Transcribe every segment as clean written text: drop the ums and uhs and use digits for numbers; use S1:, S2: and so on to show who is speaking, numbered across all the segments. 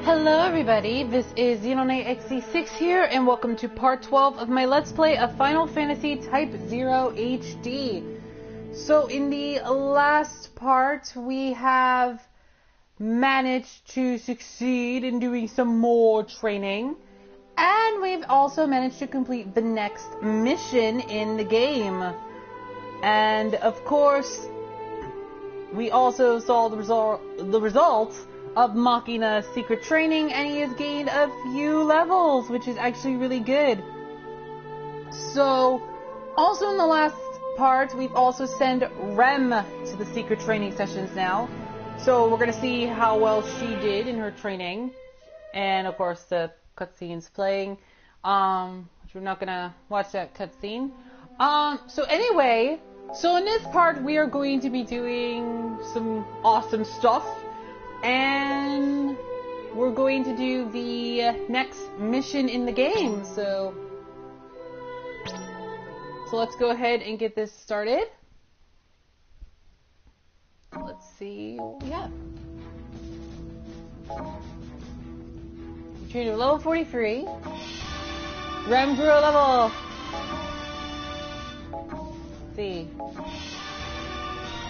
S1: Hello everybody, this is XC6 here, and welcome to part 12 of my Let's Play of Final Fantasy Type-0 HD. So in the last part, we have managed to succeed in doing some more training, and we've also managed to complete the next mission in the game. And of course, we also saw the results of Machina's secret training, and he has gained a few levels, which is actually really good. So, also in the last part, we've also sent Rem to the secret training sessions now. So we're going to see how well she did in her training. And of course the cutscene's playing, which we're not going to watch that cutscene. So anyway, so in this part we are going to be doing some awesome stuff. And we're going to do the next mission in the game, so let's go ahead and get this started. Let's see what we have. We're training to level 43. Rem grew a level. Let's see.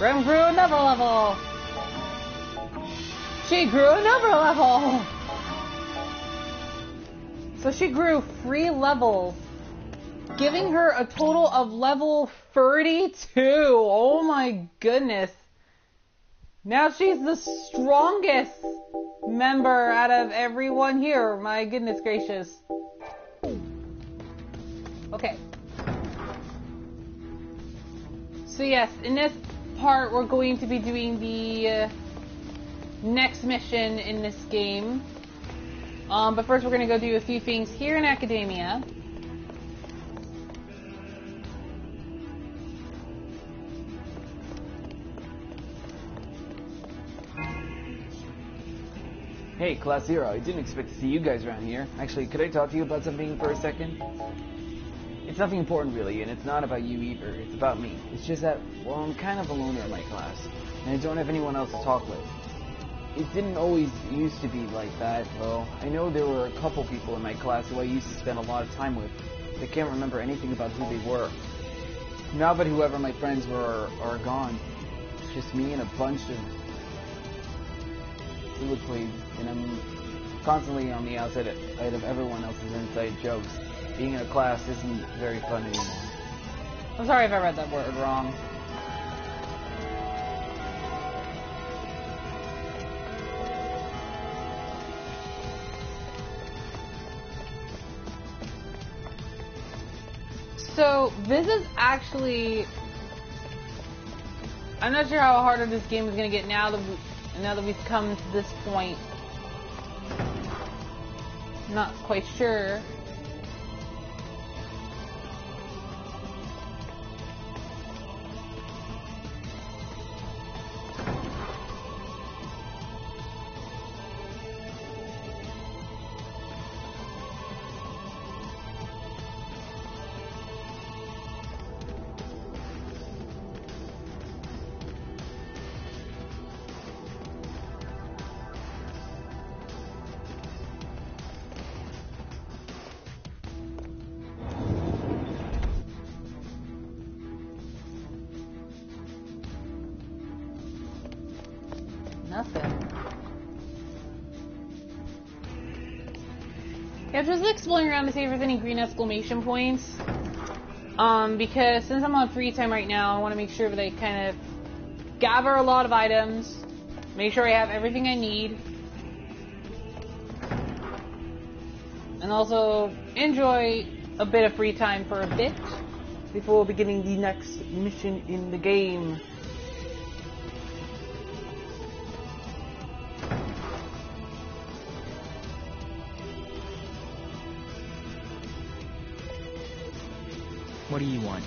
S1: Rem grew another level. She grew another level! So she grew 3 levels, giving her a total of level 32. Oh my goodness. Now she's the strongest member out of everyone here. My goodness gracious. Okay. So yes, in this part we're going to be doing the next mission in this game. But first we're going to go do a few things here in Academia.
S2: Hey, Class 0, I didn't expect to see you guys around here. Actually, could I talk to you about something for a second? It's nothing important really, and it's not about you either. It's about me. It's just that, well, I'm kind of a loner in my class, and I don't have anyone else to talk with. It didn't always used to be like that, though. I know there were a couple people in my class who I used to spend a lot of time with. I can't remember anything about who they were. Now that whoever my friends were are gone, it's just me and a bunch of soliloquies, and I'm constantly on the outside of everyone else's inside jokes. Being in a class isn't very fun anymore.
S1: I'm sorry if I read that word wrong. So, this is actually... I'm not sure how harder this game is going to get now that we've come to this point. Not quite sure. Nothing. Yeah, I'm just exploring around to see if there's any green exclamation points. Because since I'm on free time right now, I want to make sure that I kind of gather a lot of items, make sure I have everything I need, and also enjoy a bit of free time for a bit before beginning the next mission in the game.
S2: What do you want?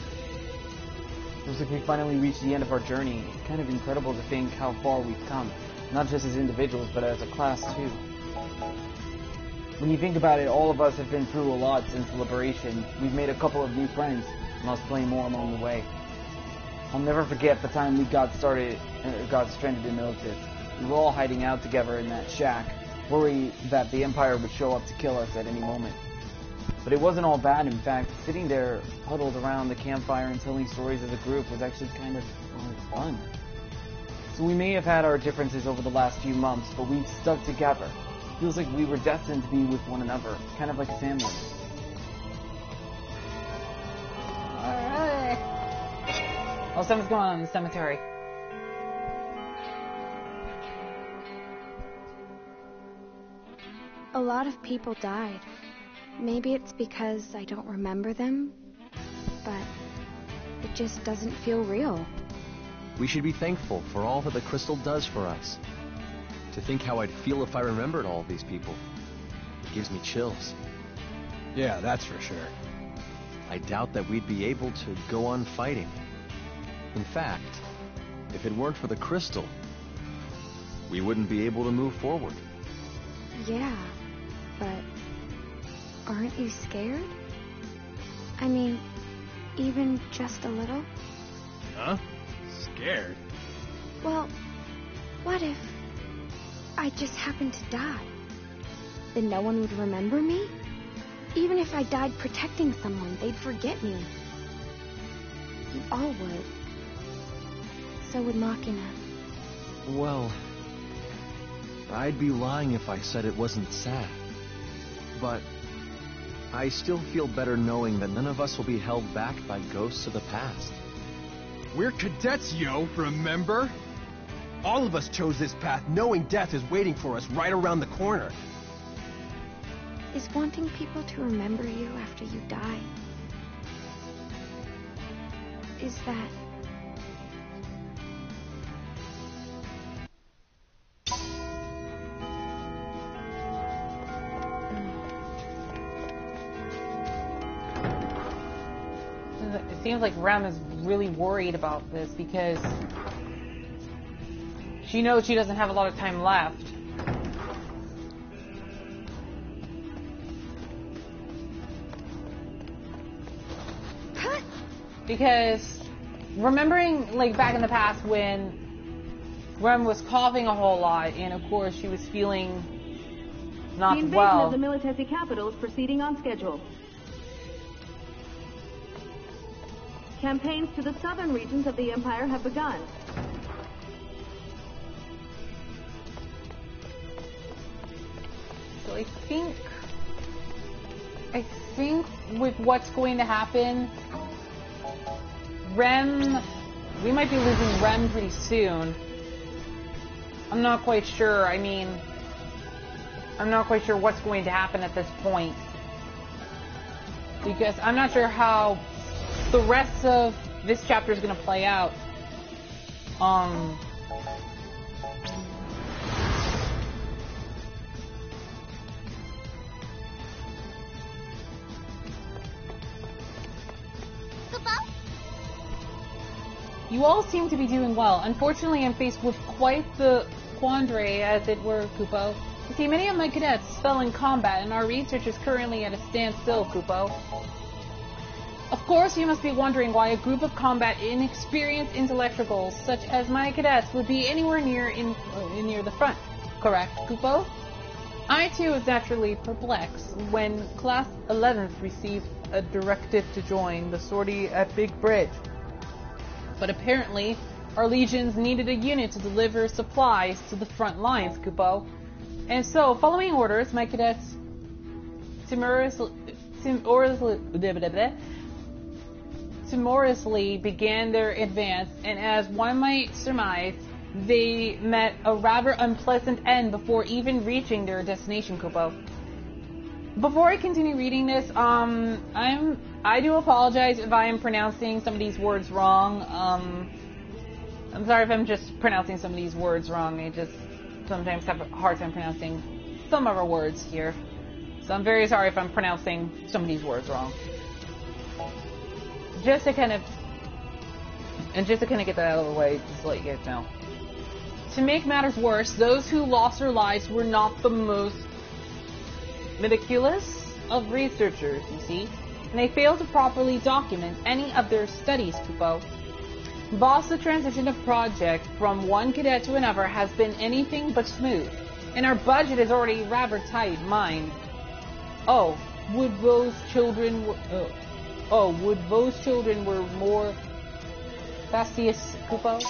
S2: Looks like we finally reached the end of our journey. It's kind of incredible to think how far we've come. Not just as individuals, but as a class too. When you think about it, all of us have been through a lot since liberation. We've made a couple of new friends, and lost plenty more along the way. I'll never forget the time we got stranded in Otis. We were all hiding out together in that shack. worry that the Empire would show up to kill us at any moment. But it wasn't all bad. In fact, sitting there huddled around the campfire and telling stories as a group was actually kind of fun. So we may have had our differences over the last few months, but we've stuck together. Feels like we were destined to be with one another, kind of like a family.
S1: Alright. Oh, something's going on in the cemetery.
S3: A lot of people died. Maybe it's because I don't remember them, but it just doesn't feel real.
S4: We should be thankful for all that the crystal does for us. To think how I'd feel if I remembered all of these people. It gives me chills.
S5: Yeah, that's for sure.
S4: I doubt that we'd be able to go on fighting. In fact, if it weren't for the crystal, we wouldn't be able to move forward.
S3: Yeah, but aren't you scared? I mean, even just a little?
S5: Huh? Scared?
S3: Well, what if I just happened to die? Then no one would remember me? Even if I died protecting someone, they'd forget me. You all would. So would Machina.
S4: Well, I'd be lying if I said it wasn't sad. But I still feel better knowing that none of us will be held back by ghosts of the past.
S5: We're cadets, yo, remember? All of us chose this path knowing death is waiting for us right around the corner.
S3: Is wanting people to remember you after you die, is that...
S1: It seems like Rem is really worried about this because she knows she doesn't have a lot of time left. Because remembering, like, back in the past when Rem was coughing a whole lot, and of course she was feeling not
S6: the invasion
S1: well.
S6: of the Militesi capital is proceeding on schedule. Campaigns to the southern regions of the Empire have begun.
S1: So I think with what's going to happen, Rem, we might be losing Rem pretty soon. I'm not quite sure. I mean, I'm not quite sure what's going to happen at this point. Because I'm not sure how the rest of this chapter is going to play out. You all seem to be doing well. Unfortunately, I'm faced with quite the quandary, as it were, Kupo. You see, many of my cadets fell in combat, and our research is currently at a standstill, Kupo. Of course, you must be wondering why a group of combat inexperienced intellectuals, such as my cadets, would be anywhere near the front. Correct, Kupo? I, too, was naturally perplexed when Class 11th received a directive to join the sortie at Big Bridge. But apparently, our legions needed a unit to deliver supplies to the front lines, Kupo. And so, following orders, my cadets timorously began their advance, and as one might surmise, they met a rather unpleasant end before even reaching their destination, Kupo. Before I continue reading this, I do apologize if I am pronouncing some of these words wrong. I'm sorry if I'm just pronouncing some of these words wrong. I just sometimes have a hard time pronouncing some of our words here. So I'm very sorry if I'm pronouncing some of these words wrong. Just to kind of get that out of the way, just to let you guys know. To make matters worse, those who lost their lives were not the most meticulous of researchers, you see, and they failed to properly document any of their studies, Kupo. Boss, the transition of project from one cadet to another has been anything but smooth, And our budget is already rather tight, mind. Oh, would those children were more fastidious, Kupo?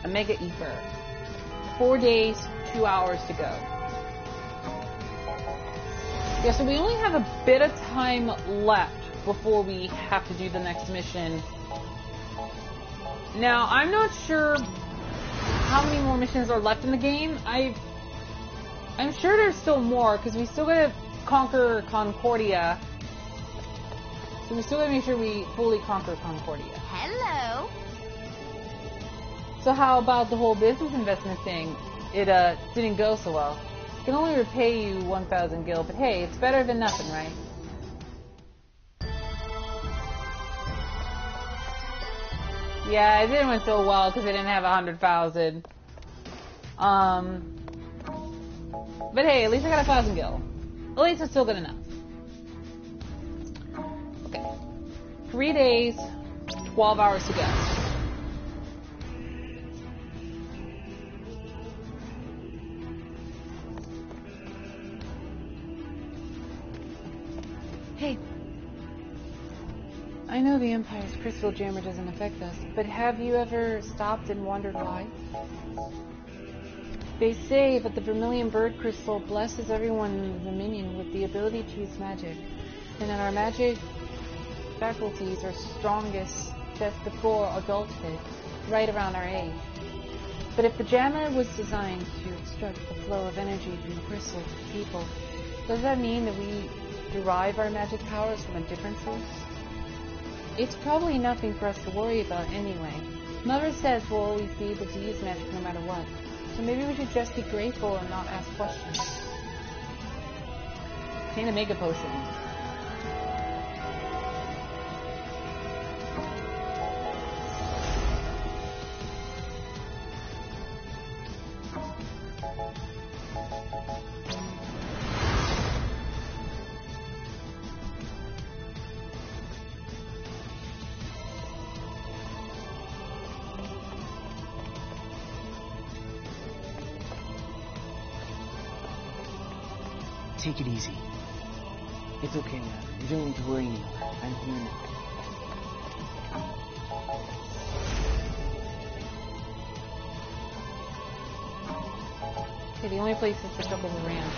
S1: A mega ether. 4 days, 2 hours to go. Yeah, so we only have a bit of time left before we have to do the next mission. Now, I'm not sure how many more missions are left in the game. I'm sure there's still more, because we still gotta conquer Concordia. So we still gotta make sure we fully conquer Concordia.
S3: Hello.
S1: So how about the whole business investment thing? It didn't go so well. I can only repay you 1,000 gil, but hey, it's better than nothing, right? Yeah, it didn't went so well because I didn't have 100,000. But hey, at least I got 1,000 gil. At least it's still good enough. Okay. 3 days, 12 hours to go.
S3: Hey.
S1: I know the Empire's crystal jammer doesn't affect us, but have you ever stopped and wondered why? They say that the Vermilion Bird Crystal blesses everyone in the Dominion with the ability to use magic, and that our magic faculties are strongest just before adulthood, right around our age. But if the jammer was designed to obstruct the flow of energy from the crystal to people, does that mean that we derive our magic powers from a different source? It's probably nothing for us to worry about anyway. Mother says we'll always be able to use magic no matter what. So maybe we should just be grateful and not ask questions. Obtain a mega potion.
S2: Take it easy. It's okay now. You don't need to worry anymore. I'm here now.
S1: Okay, the only place is the Chocobo Ranch.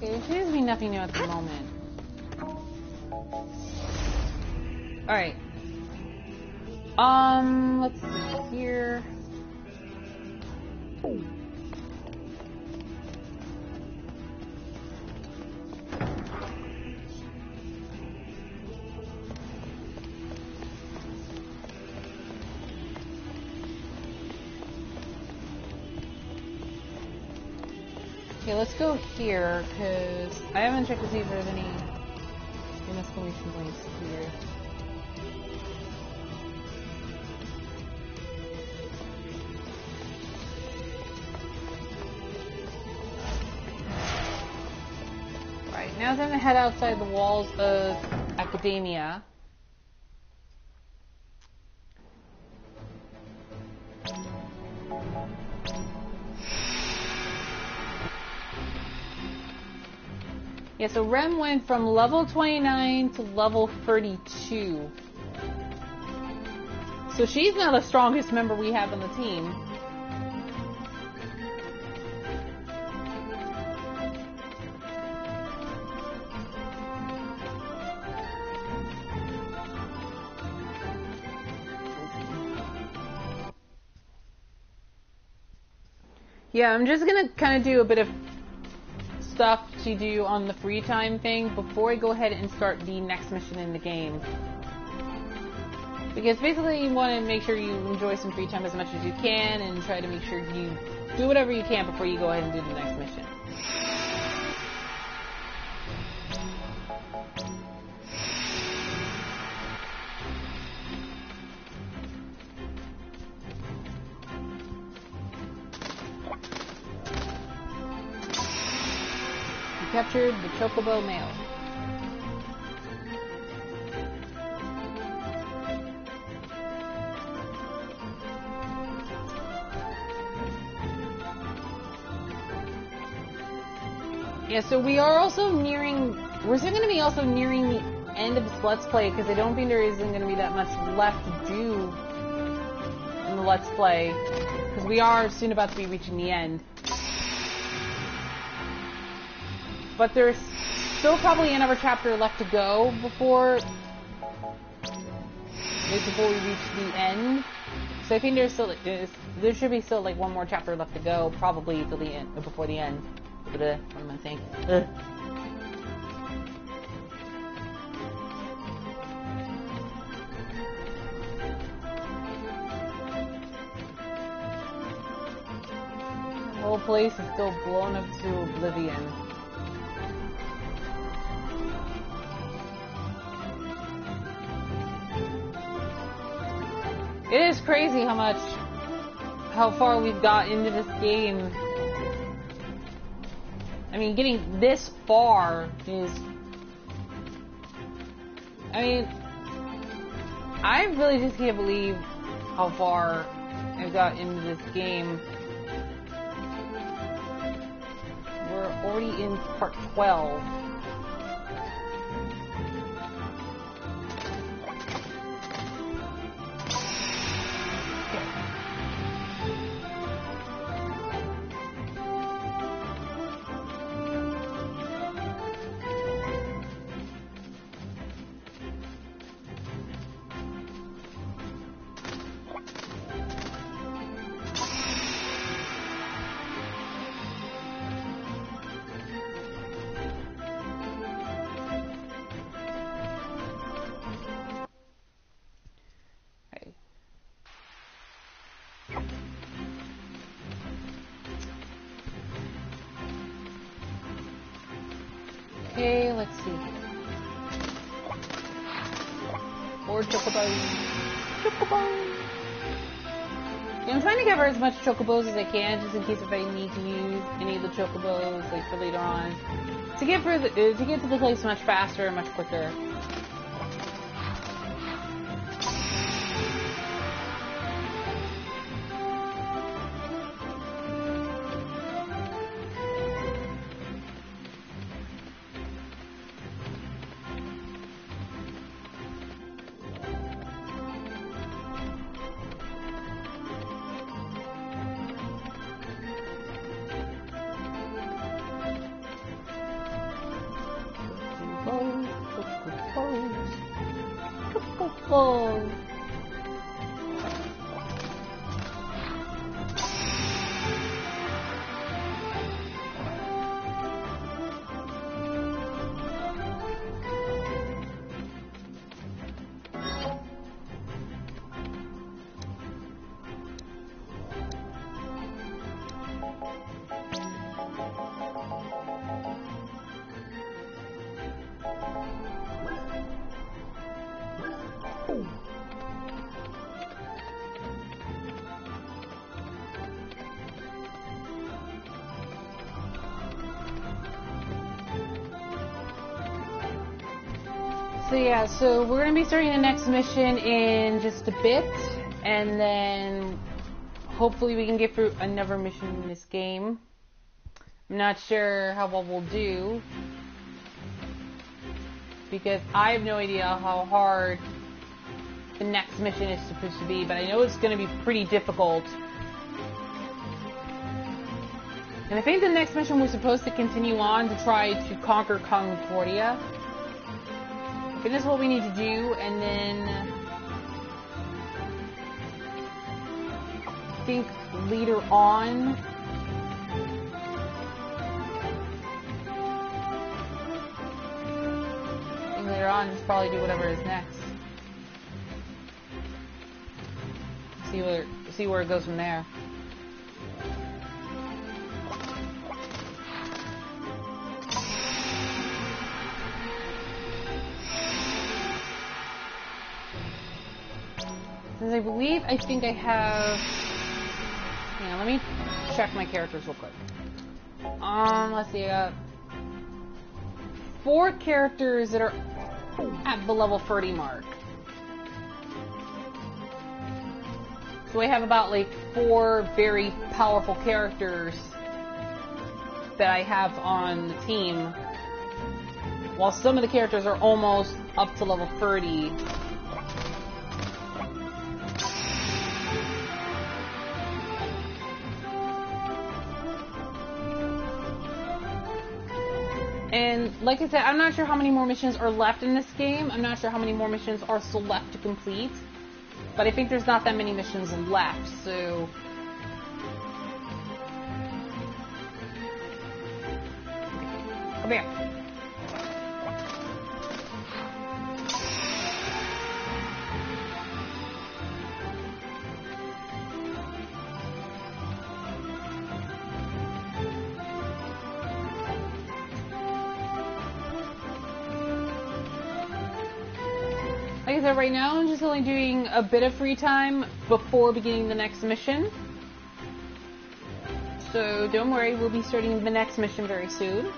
S1: Okay, there seems to be nothing new at the moment. Alright. Let's see here. Okay, let's go here, because I haven't checked to see if there's any exclamation points here. Right, now I'm going to head outside the walls of Academia. Yeah, so Rem went from level 29 to level 32. So she's now the strongest member we have on the team. Yeah, I'm just gonna kind of do a bit of stuff to do on the free time thing before I go ahead and start the next mission in the game. Because basically you want to make sure you enjoy some free time as much as you can and try to make sure you do whatever you can before you go ahead and do the next mission. captured the Chocobo male. Yeah, so we are also nearing, we're still going to be also nearing the end of this Let's Play, because I don't think there isn't going to be that much left to do in the Let's Play, because we are soon about to be reaching the end. But there's still probably another chapter left to go before we reach the end. So I think there's still, there should be still like one more chapter left to go, probably till the end, before the end. What am I saying? The whole place is still blown up to oblivion. It is crazy how far we've got into this game. I mean, getting this far is... I mean, I really just can't believe how far I've got into this game. We're already in part 12. Okay, let's see. More chocobos. Chocobos! Yeah, I'm trying to gather as much chocobos as I can, just in case if I need to use any of the chocobos, like for later on, to get to the place much faster and much quicker. Oh. So yeah, so we're going to be starting the next mission in just a bit, and then hopefully we can get through another mission in this game. I'm not sure how well we'll do, because I have no idea how hard the next mission is supposed to be, but I know it's going to be pretty difficult. And I think the next mission we're supposed to continue on to try to conquer Concordia. I think that's what we need to do, and then I think later on just probably do whatever is next. See where it goes from there. Since I think I have... Hang on, let me check my characters real quick. Let's see, I got 4 characters that are at the level 30 mark. So I have about like 4 very powerful characters that I have on the team, while some of the characters are almost up to level 30. And like I said, I'm not sure how many more missions are left in this game. I'm not sure how many more missions are still left to complete. But I think there's not that many missions left, so... Come here. Like I said, right now I'm just only doing a bit of free time before beginning the next mission. So don't worry, we'll be starting the next mission very soon.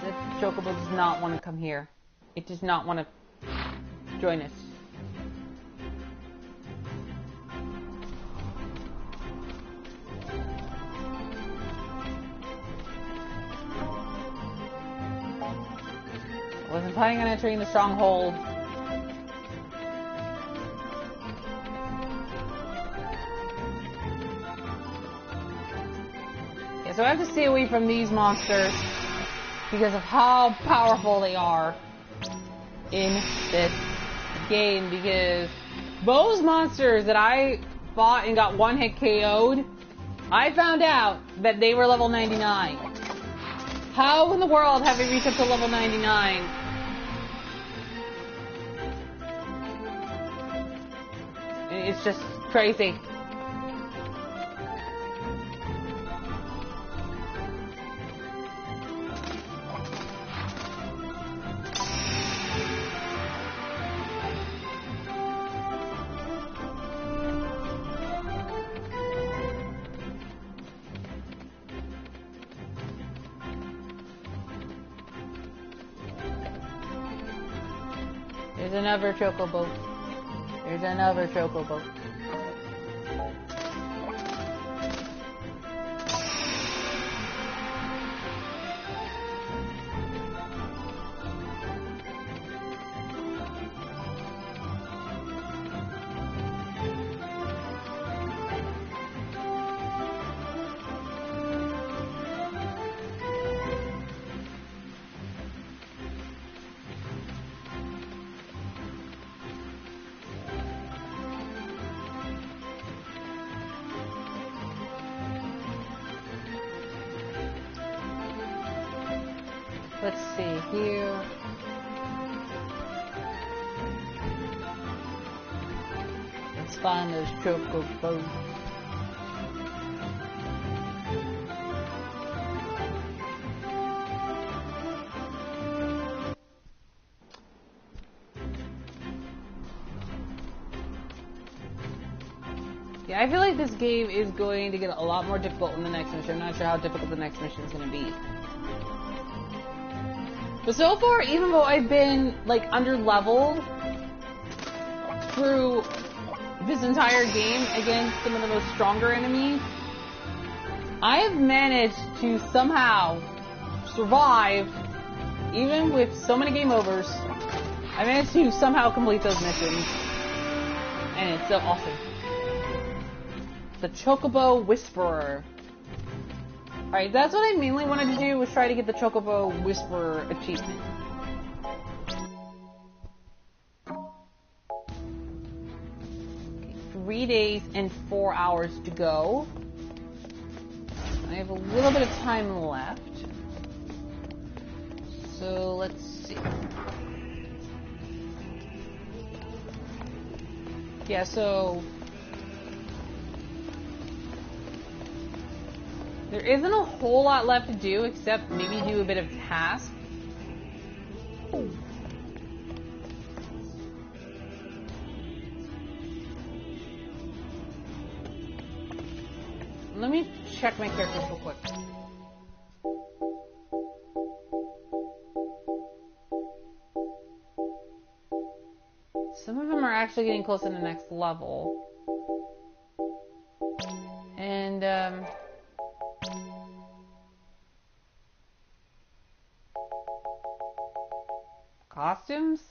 S1: The Chocobo does not want to come here. It does not want to join us. Wasn't planning on entering the stronghold. Yeah, so I have to stay away from these monsters because of how powerful they are in this game. Because those monsters that I fought and got one-hit KO'd, I found out that they were level 99. How in the world have they reached up to level 99? It's just crazy. There's another Chocobo. There's another Chocobo. Let's see here. Let's find those Chocobos. Yeah, I feel like this game is going to get a lot more difficult in the next mission. I'm not sure how difficult the next mission is going to be. But so far, even though I've been, like, under-leveled through this entire game against some of the most stronger enemies, I have managed to somehow survive, even with so many game overs. I managed to somehow complete those missions. And it's so awesome. The Chocobo Whisperer. Alright, that's what I mainly wanted to do, was try to get the Chocobo Whisperer achievement. Okay, 3 days and 4 hours to go. I have a little bit of time left. So, let's see. Yeah, so... there isn't a whole lot left to do, except maybe do a bit of task. let me check my characters real quick. Some of them are actually getting close to the next level. And, costumes?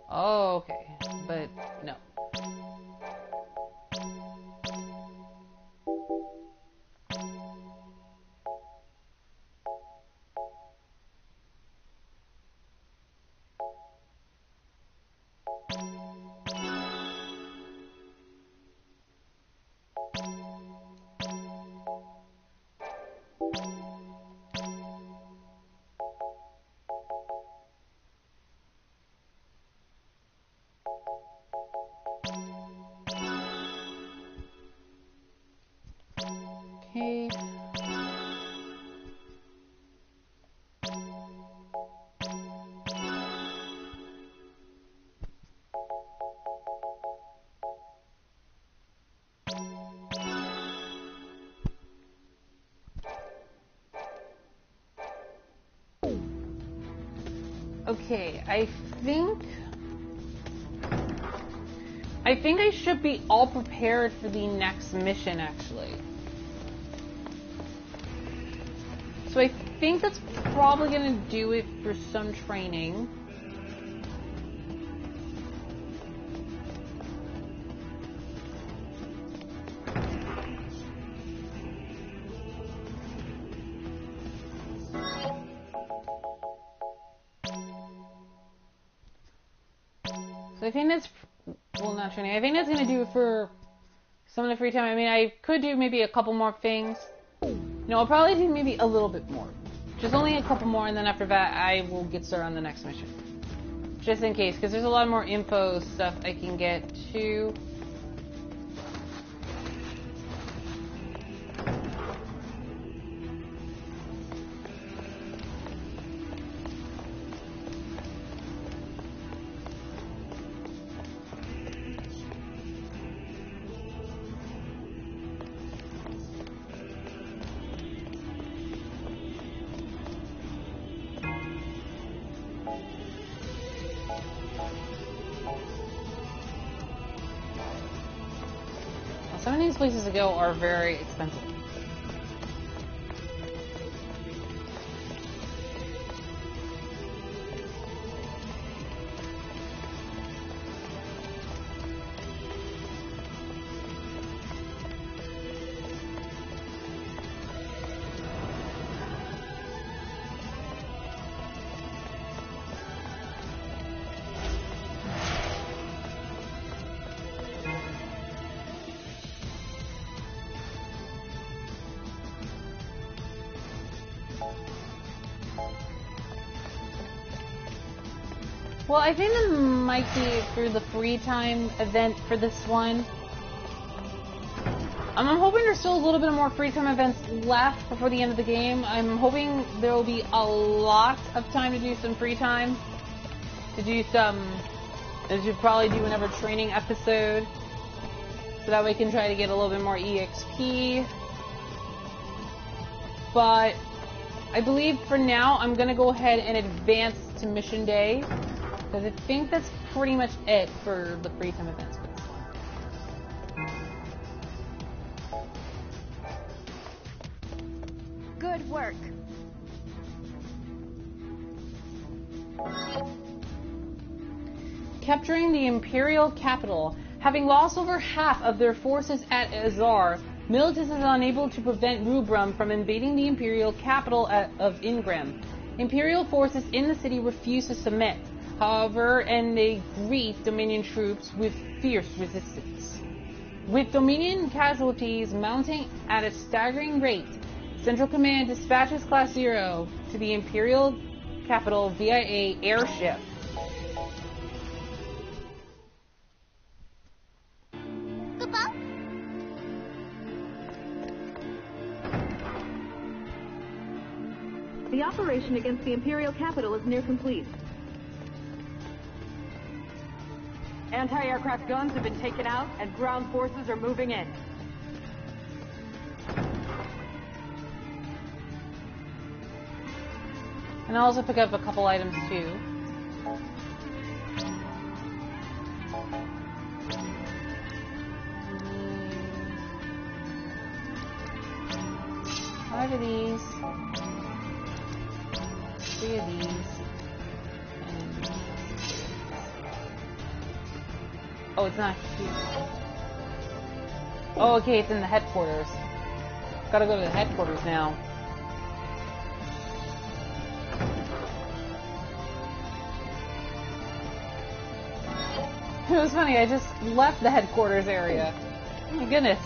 S1: Oh, okay. But, no. Okay. Okay, I think I should be all prepared for the next mission, actually. So I think that's probably going to do it for some training. So I think that's, well, not training. I think that's going to do it for some of the free time. I mean, I could do maybe a couple more things. No, I'll probably do maybe a little bit more. Just only a couple more, and then after that, I will get started on the next mission. Just in case, because there's a lot more info stuff I can get to. Some of these places to go are very expensive. Well, I think it might be through the free time event for this one. I'm hoping there's still a little bit more free time events left before the end of the game. I'm hoping there will be a lot of time to do some free time. To do some, as you probably do another training episode. So that way we can try to get a little bit more EXP. But I believe for now I'm going to go ahead and advance to Mission Day. Because I think that's pretty much it for the free time events for this one.
S3: Good work.
S1: Capturing the Imperial capital. Having lost over half of their forces at Azar, Militus is unable to prevent Rubrum from invading the Imperial capital of Ingram. Imperial forces in the city refuse to submit. However, and they greet Dominion troops with fierce resistance. With Dominion casualties mounting at a staggering rate, Central Command dispatches Class 0 to the Imperial capital via an airship.
S6: The operation against the Imperial capital is near complete. Anti-aircraft guns have been taken out, and ground forces are moving in.
S1: And I'll also pick up a couple items too. Five of these. 3 of these. And oh, it's not here. Oh, okay, it's in the headquarters. Gotta go to the headquarters now. It was funny, I just left the headquarters area. Oh my goodness.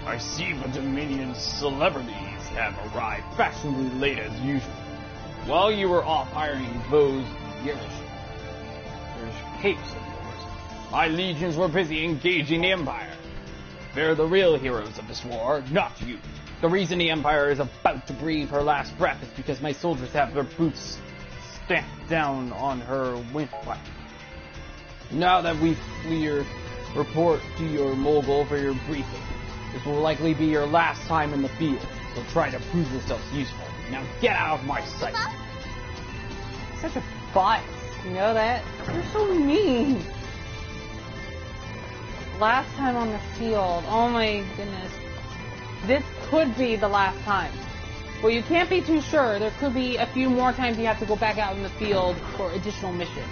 S7: I see the Dominion's celebrities have arrived fashionably late as usual. While you were off hiring those garish capes of yours, my legions were busy engaging the Empire. They're the real heroes of this war, not you. The reason the Empire is about to breathe her last breath is because my soldiers have their boots stamped down on her windpipe. Now that we've cleared, report to your Mogul for your briefing. This will likely be your last time in the field, so try to prove yourselves useful. Now get out of my sight!
S1: Such a butt. You know that? You're so mean. Last time on the field. Oh my goodness. This could be the last time. Well, you can't be too sure. There could be a few more times you have to go back out in the field for additional missions.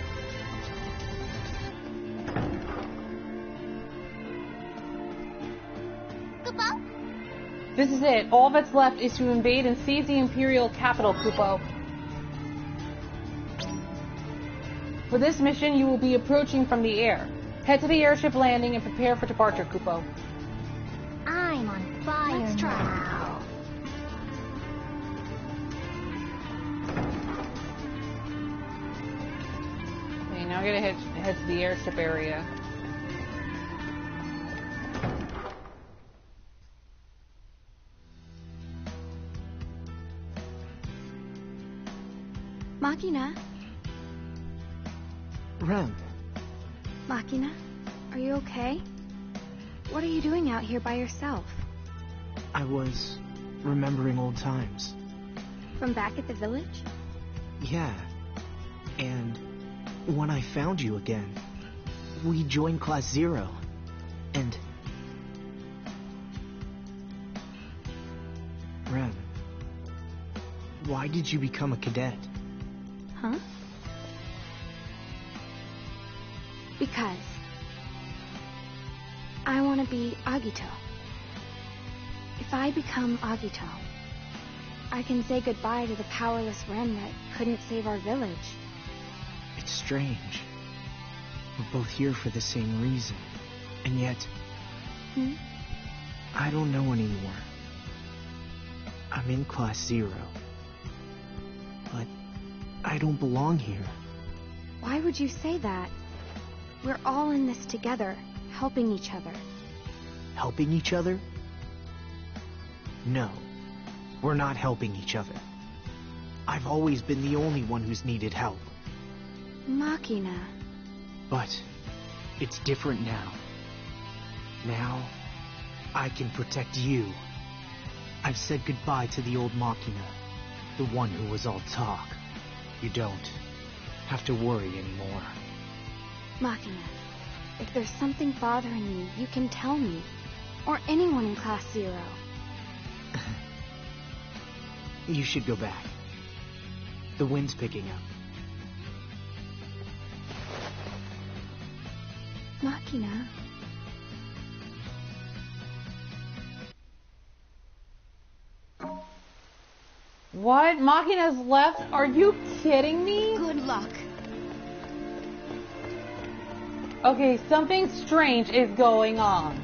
S1: This is it. All that's left is to invade and seize the Imperial capital, Kupo. For this mission, you will be approaching from the air. Head to the airship landing and prepare for departure, Kupo.
S3: I'm on fire. Let's try now.
S1: Okay, now I'm gonna head to the airship area.
S3: Machina?
S8: Rem.
S3: Machina? Are you okay? What are you doing out here by yourself?
S8: I was remembering old times.
S3: From back at the village?
S8: Yeah. And when I found you again, we joined Class 0. And... Rem, why did you become a cadet?
S3: Huh? Because I want to be Agito. If I become Agito, I can say goodbye to the powerless Ren that couldn't save our village.
S8: It's strange. We're both here for the same reason. And yet... I don't know anymore. I'm in Class 0. But I don't belong here.
S3: Why would you say that? We're all in this together, helping each other.
S8: Helping each other? No, we're not helping each other. I've always been the only one who's needed help.
S3: Machina.
S8: But it's different now. Now, I can protect you. I've said goodbye to the old Machina, the one who was all talk. You don't have to worry anymore.
S3: Machina, if there's something bothering you, you can tell me. Or anyone in Class 0.
S8: You should go back. The wind's picking up.
S3: Machina.
S1: What? Machina's left? Are you kidding me?
S3: Good luck.
S1: Okay, something strange is going on.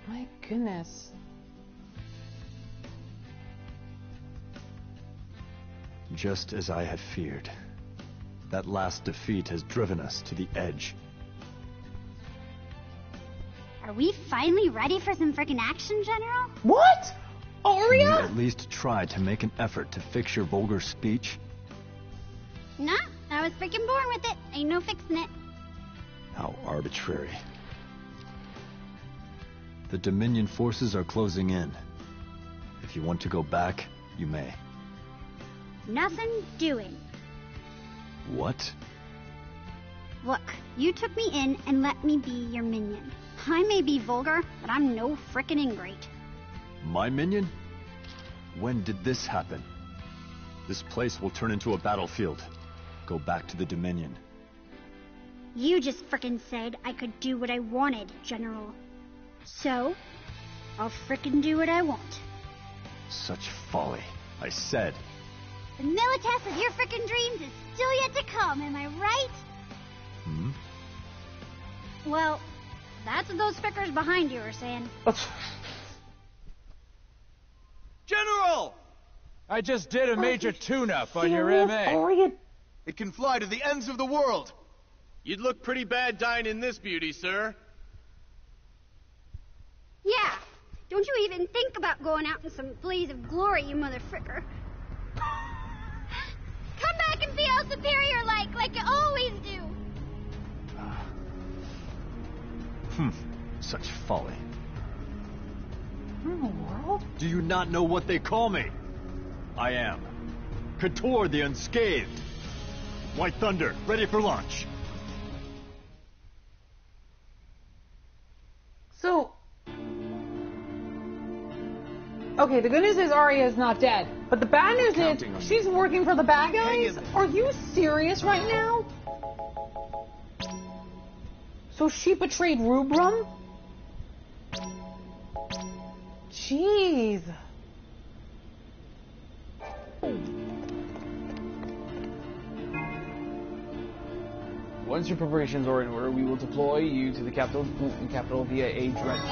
S1: My goodness.
S4: Just as I had feared. That last defeat has driven us to the edge.
S9: Are we finally ready for some frickin' action, General?
S1: What?
S4: Can you
S1: Arya?
S4: at least try to make an effort to fix your vulgar speech?
S9: Nah, I was freaking born with it. Ain't no fixing it.
S4: How arbitrary. The Dominion forces are closing in. If you want to go back, you may.
S9: Nothing doing.
S4: What?
S9: Look, you took me in and let me be your minion. I may be vulgar, but I'm no frickin' ingrate.
S4: My minion? When did this happen? This place will turn into a battlefield. Go back to the Dominion.
S9: You just frickin' said I could do what I wanted, General. So, I'll frickin' do what I want.
S4: Such folly. I said.
S9: The militess of your frickin' dreams is still yet to come, am I right?
S4: Hmm?
S9: Well, that's what those spickers behind you are saying.
S5: General!
S7: I just did a major tune-up on your
S1: Serious?
S7: MA.
S1: Arya?
S5: It can fly to the ends of the world. You'd look pretty bad dying in this beauty, sir.
S9: Yeah, don't you even think about going out in some blaze of glory, you mother fricker. Come back and feel superior like you always do.
S4: Such folly.
S1: What in the world?
S4: Do you not know what they call me? I am Couture the Unscathed. White Thunder, ready for launch.
S1: So, okay, the good news is Arya is not dead. But the bad news is she's working for the bad guys? Are you serious right now? So she betrayed Rubrum? Jeez.
S2: Once your preparations are in order, we will deploy you to the capital via a dredge.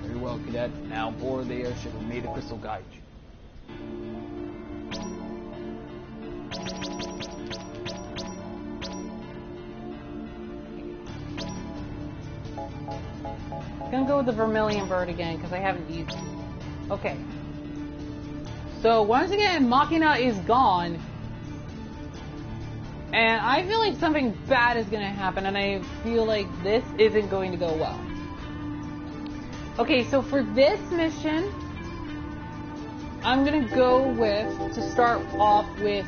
S2: Very well, cadet. Now board the airship and may the crystal guide you.
S1: Gonna go with the vermilion bird again because I haven't used it. Okay. So once again, Machina is gone. And I feel like something bad is gonna happen, and I feel like this isn't going to go well. Okay, so for this mission, I'm gonna go with, to start off with,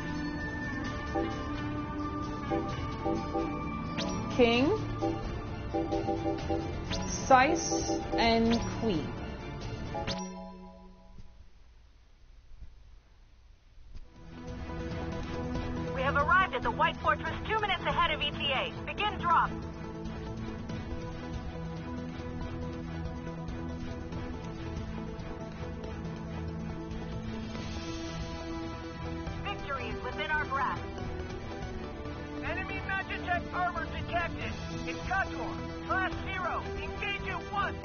S1: King, Sice, and Queen.
S6: We have arrived at the White Fortress 2 minutes ahead of ETA. Begin drop. Victory is within our grasp. Enemy Magitech armor detected. It's Couture. Class 0. Engage at once.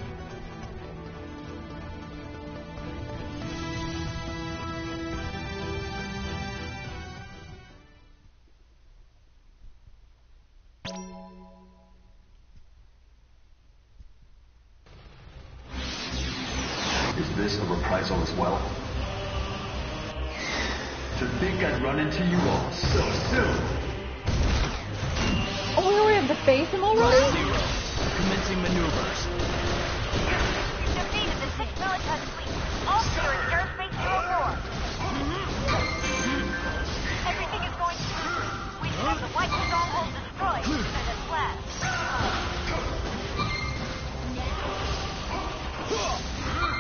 S4: Is this a reprisal as well? To think I'd run into you all so soon!
S1: Oh, we already have to face him already?
S5: Commencing maneuvers.
S6: We've defeated the 6th Militas fleet. All clear in airspace 04. Everything is going smoothly. We should have the White Stronghold destroyed as a plan.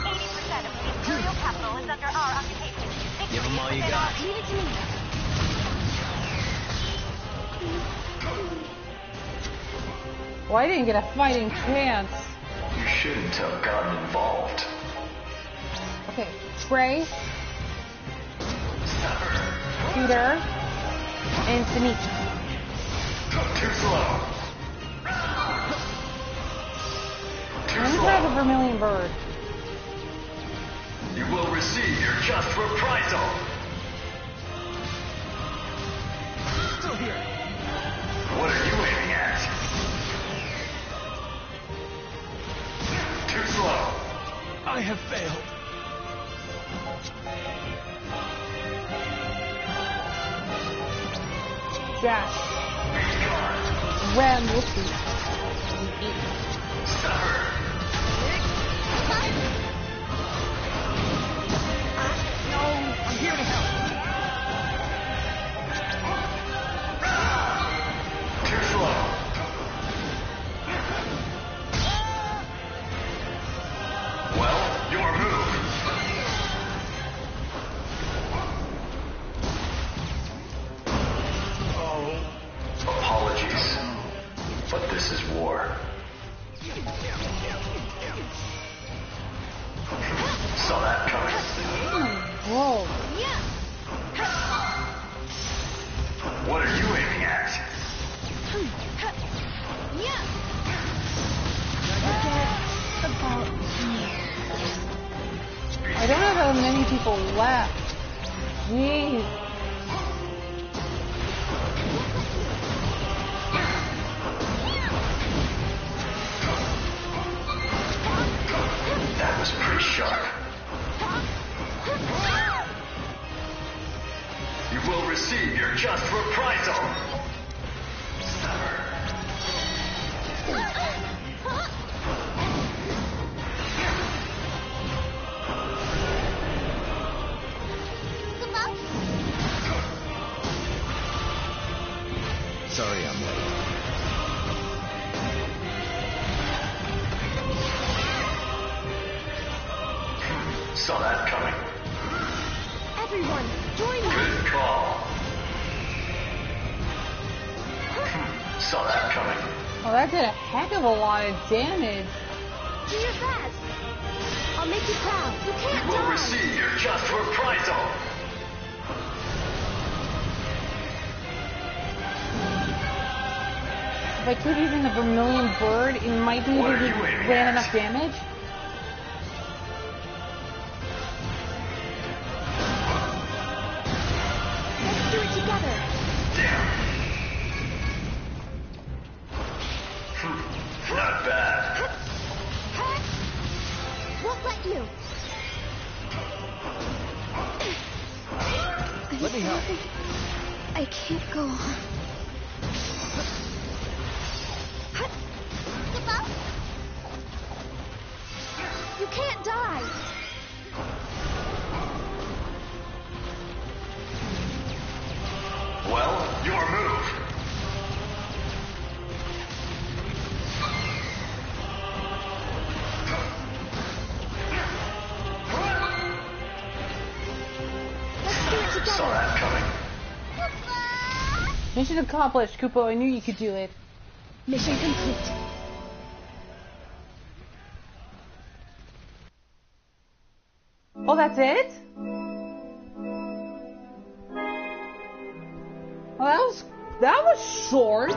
S6: 80% of the Imperial capital is under our occupation.
S5: Give them all you got.
S9: Leave it to me.
S1: Well, I didn't get a fighting chance.
S4: You shouldn't have gotten involved.
S1: Okay, Trey, Peter, and Tanisha.
S4: Too slow.
S1: Let me try the vermilion bird.
S4: You will receive your just reprisal.
S5: Still here.
S4: What are you aiming at?
S5: I have failed.
S1: Jack. Ram, whoopsie.
S6: No, I'm here to help.
S10: Too slow. Well, your move. Apologies, but this is war. Saw that coming.
S1: Whoa.
S10: What are you aiming at?
S1: I don't know how many people left. Jeez.
S10: That was pretty sharp. You will receive your just reprisal.
S4: Sorry I'm late.
S10: Saw that coming.
S3: Everyone, join me!
S10: Good call. Saw that coming.
S1: Oh, that did a heck of a lot of damage.
S3: Do your best! I'll make you proud. You can't
S10: You will
S3: die!
S10: receive your just reprisal.
S1: If I keep using the Vermilion Bird, it might be able
S10: What are
S1: to
S10: you aiming
S1: land
S10: at?
S1: enough damage.
S3: Let's do it together!
S10: Damn. Not bad.
S3: Won't let you!
S4: Let me help.
S3: I can't go on. You can't die!
S10: Well, your move.
S3: Let's do it
S10: Saw
S3: together!
S10: that coming.
S1: Mission accomplished, Kupo. I knew you could do it.
S3: Mission complete.
S1: Oh, that's it? Well, that was short.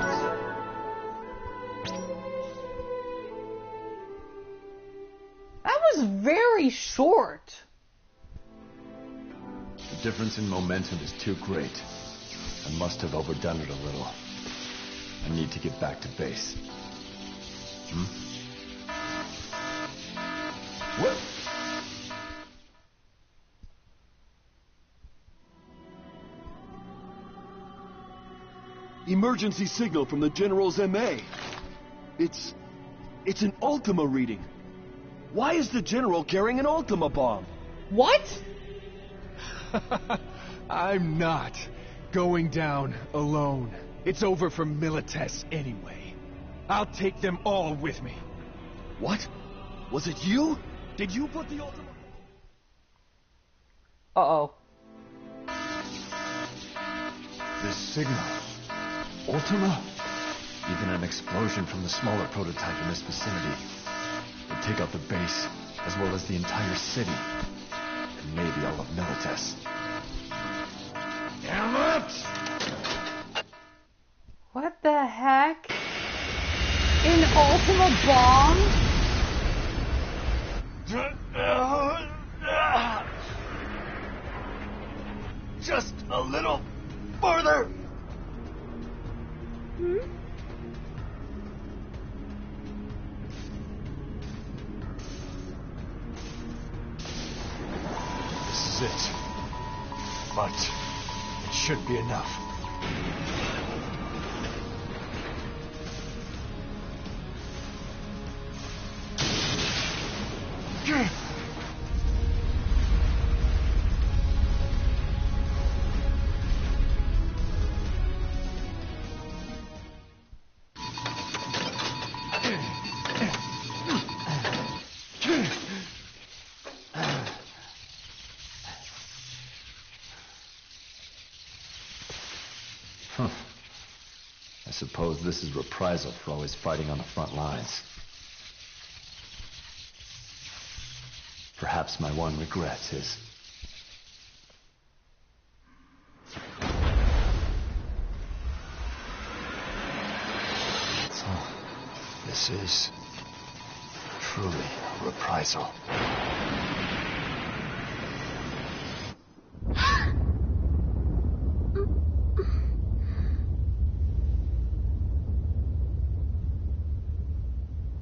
S1: That was very short.
S4: The difference in momentum is too great. I must have overdone it a little. I need to get back to base. What?
S5: Emergency signal from the General's MA. It's an Ultima reading. Why is the General carrying an Ultima bomb?
S1: What?
S5: I'm not going down alone. It's over for Milites anyway. I'll take them all with me. What? Was it you? Did you put the Ultima?
S1: Uh-oh.
S4: This signal. Ultima? Even an explosion from the smaller prototype in this vicinity would take out the base, as well as the entire city. And maybe all of Milites. Damn it!
S1: What the heck? An Ultima bomb?
S5: Just a little further. is it. But it should be enough.
S4: I suppose this is reprisal for always fighting on the front lines. Perhaps my one regret is... So, this is truly a reprisal.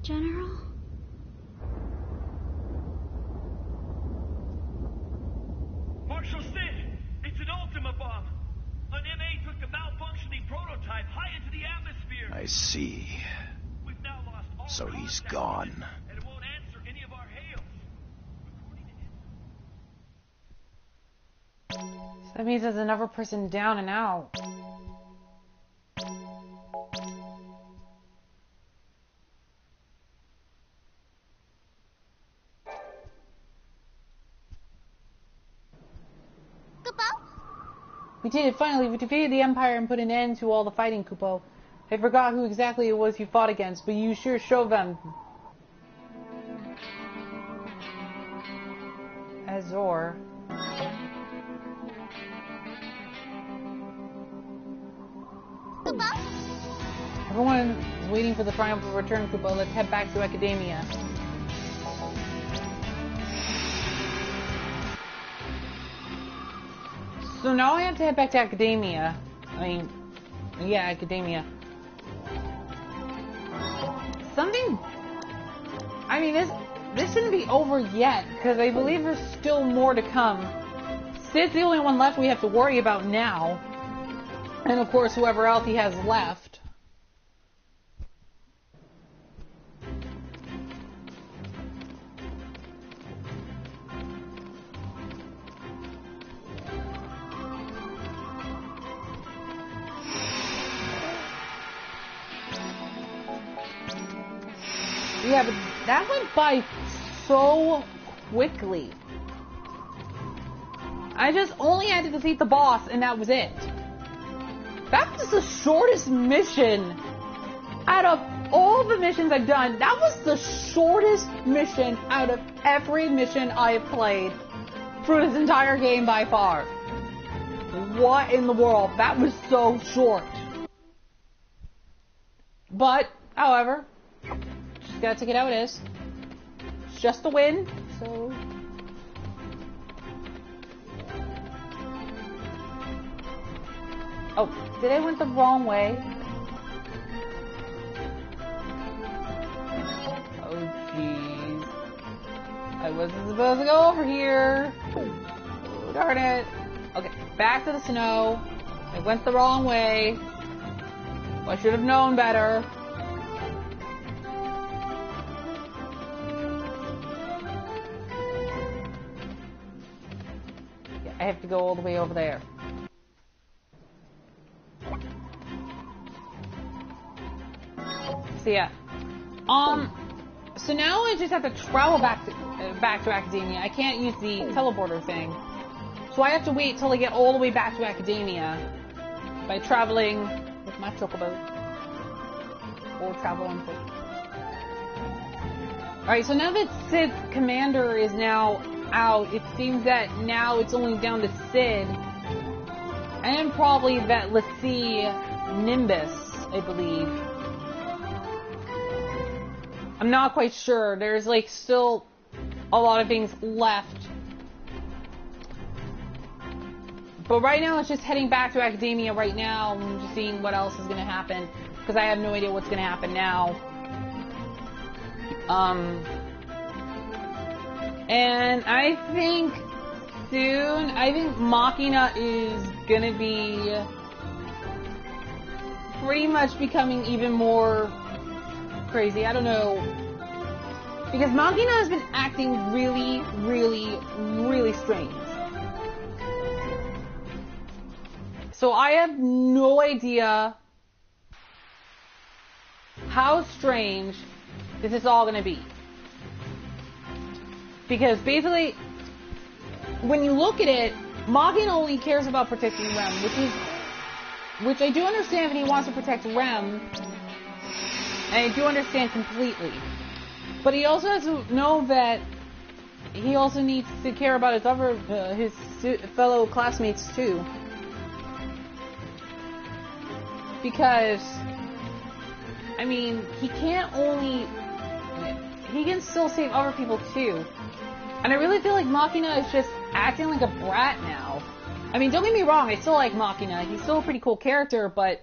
S3: General?
S6: Marshal Sid, it's an Ultima bomb. An MA took the malfunctioning prototype high into the atmosphere.
S5: I see.
S6: We've now lost all
S5: So he's
S6: contact
S5: gone.
S6: with it, and it won't answer any of our hails.
S1: So that means there's another person down and out. We did, finally. We defeated the Empire and put an end to all the fighting, Kupo. I forgot who exactly it was you fought against, but you sure showed them. Azor. Everyone is waiting for the triumphal return, Kupo. Let's head back to Academia. So now I have to head back to Academia. Yeah, Academia. This shouldn't be over yet, because I believe there's still more to come. Sid's the only one left we have to worry about now. And of course, whoever else he has left. Yeah, but that went by so quickly. I just only had to defeat the boss, and that was it. That was the shortest mission out of all the missions I've done. That was the shortest mission out of every mission I have played through this entire game by far. What in the world? That was so short. But, however, just gotta take it how it is. It's just a win, so... Oh, did I went the wrong way? Oh, jeez. I wasn't supposed to go over here. Oh, darn it. Okay, back to the snow. I went the wrong way. I should have known better. Yeah, I have to go all the way over there. So yeah, so now I just have to travel back to Academia. I can't use the teleporter thing, so I have to wait till I get all the way back to Academia by traveling with my chocobo or travel on foot. All right, so now that Sid's commander is now out, it seems that now it's only down to Sid and probably that Lassie Nimbus, I believe. I'm not quite sure. There's like still a lot of things left. But right now it's just heading back to Academia right now and just seeing what else is going to happen. Because I have no idea what's going to happen now. And I think soon. I think Machina is gonna be pretty much becoming even more crazy. I don't know. Because Machina has been acting really, really, really strange. So I have no idea how strange this is all gonna be. Because basically, when you look at it, Machina only cares about protecting Rem, which I do understand that he wants to protect Rem, and I do understand completely. But he also has to know that he also needs to care about his fellow classmates too. Because, I mean, he can still save other people too. And I really feel like Machina is just acting like a brat now. I mean, don't get me wrong, I still like Machina. He's still a pretty cool character, but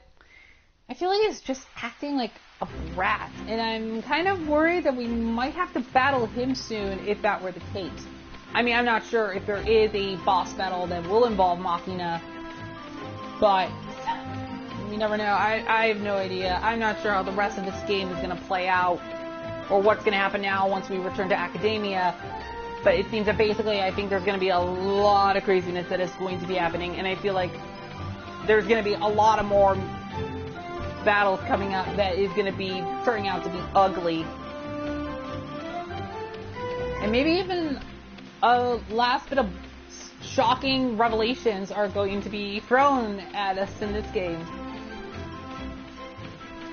S1: I feel like he's just acting like a brat. And I'm kind of worried that we might have to battle him soon if that were the case. I mean, I'm not sure if there is a boss battle that will involve Machina, but you never know. I have no idea. I'm not sure how the rest of this game is going to play out, or what's going to happen now once we return to Academia. But it seems that basically I think there's going to be a lot of craziness that is going to be happening, and I feel like there's going to be a lot of more battles coming up that is going to be turning out to be ugly. And maybe even a last bit of shocking revelations are going to be thrown at us in this game.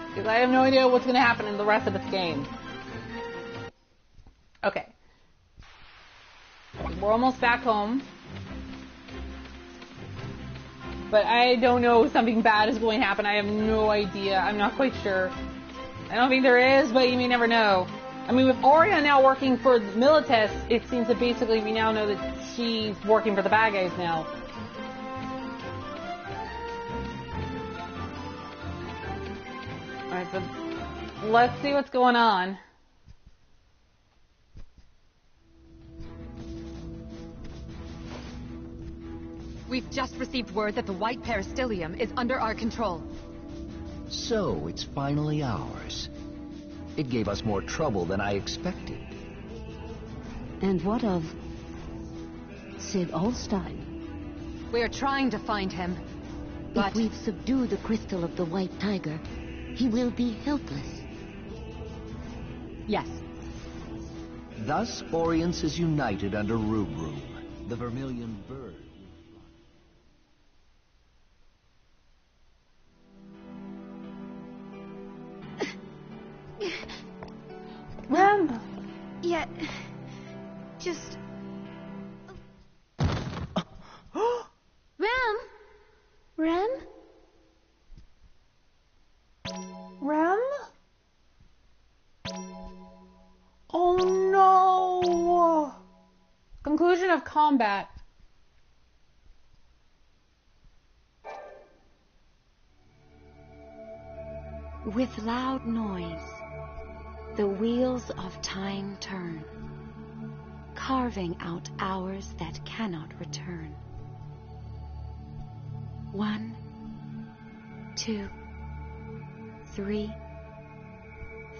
S1: Because I have no idea what's going to happen in the rest of this game. Okay. We're almost back home. But I don't know if something bad is going to happen. I have no idea. I'm not quite sure. I don't think there is, but you may never know. I mean, with Aurea now working for Milites, it seems that basically we now know that she's working for the bad guys now. Alright, so let's see what's going on.
S11: We've just received word that the White Peristyllium is under our control.
S12: So, it's finally ours. It gave us more trouble than I expected.
S13: And what of Sid Olstein?
S11: We're trying to find him, but
S13: if we've subdued the crystal of the White Tiger, he will be helpless.
S11: Yes.
S12: Thus, Orience is united under Rubrum, the vermilion bird.
S1: Rem!
S3: Yeah, just... Rem? Rem?
S1: Rem? Oh no! Conclusion of combat.
S3: With loud noise, the wheels of time turn, carving out hours that cannot return. 1, 2, 3,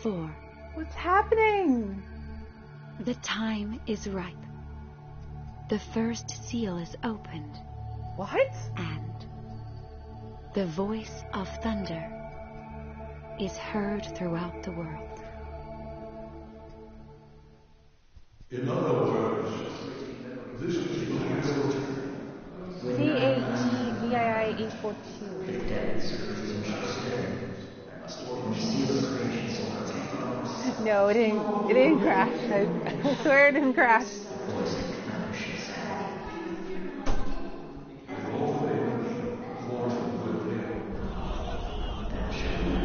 S3: 4.
S1: What's happening?
S3: The time is ripe. The first seal is opened.
S1: What?
S3: And the voice of thunder is heard throughout the world.
S10: In other words, this was your will.
S1: CAEVII842. No, it didn't crash. I swear it didn't crash.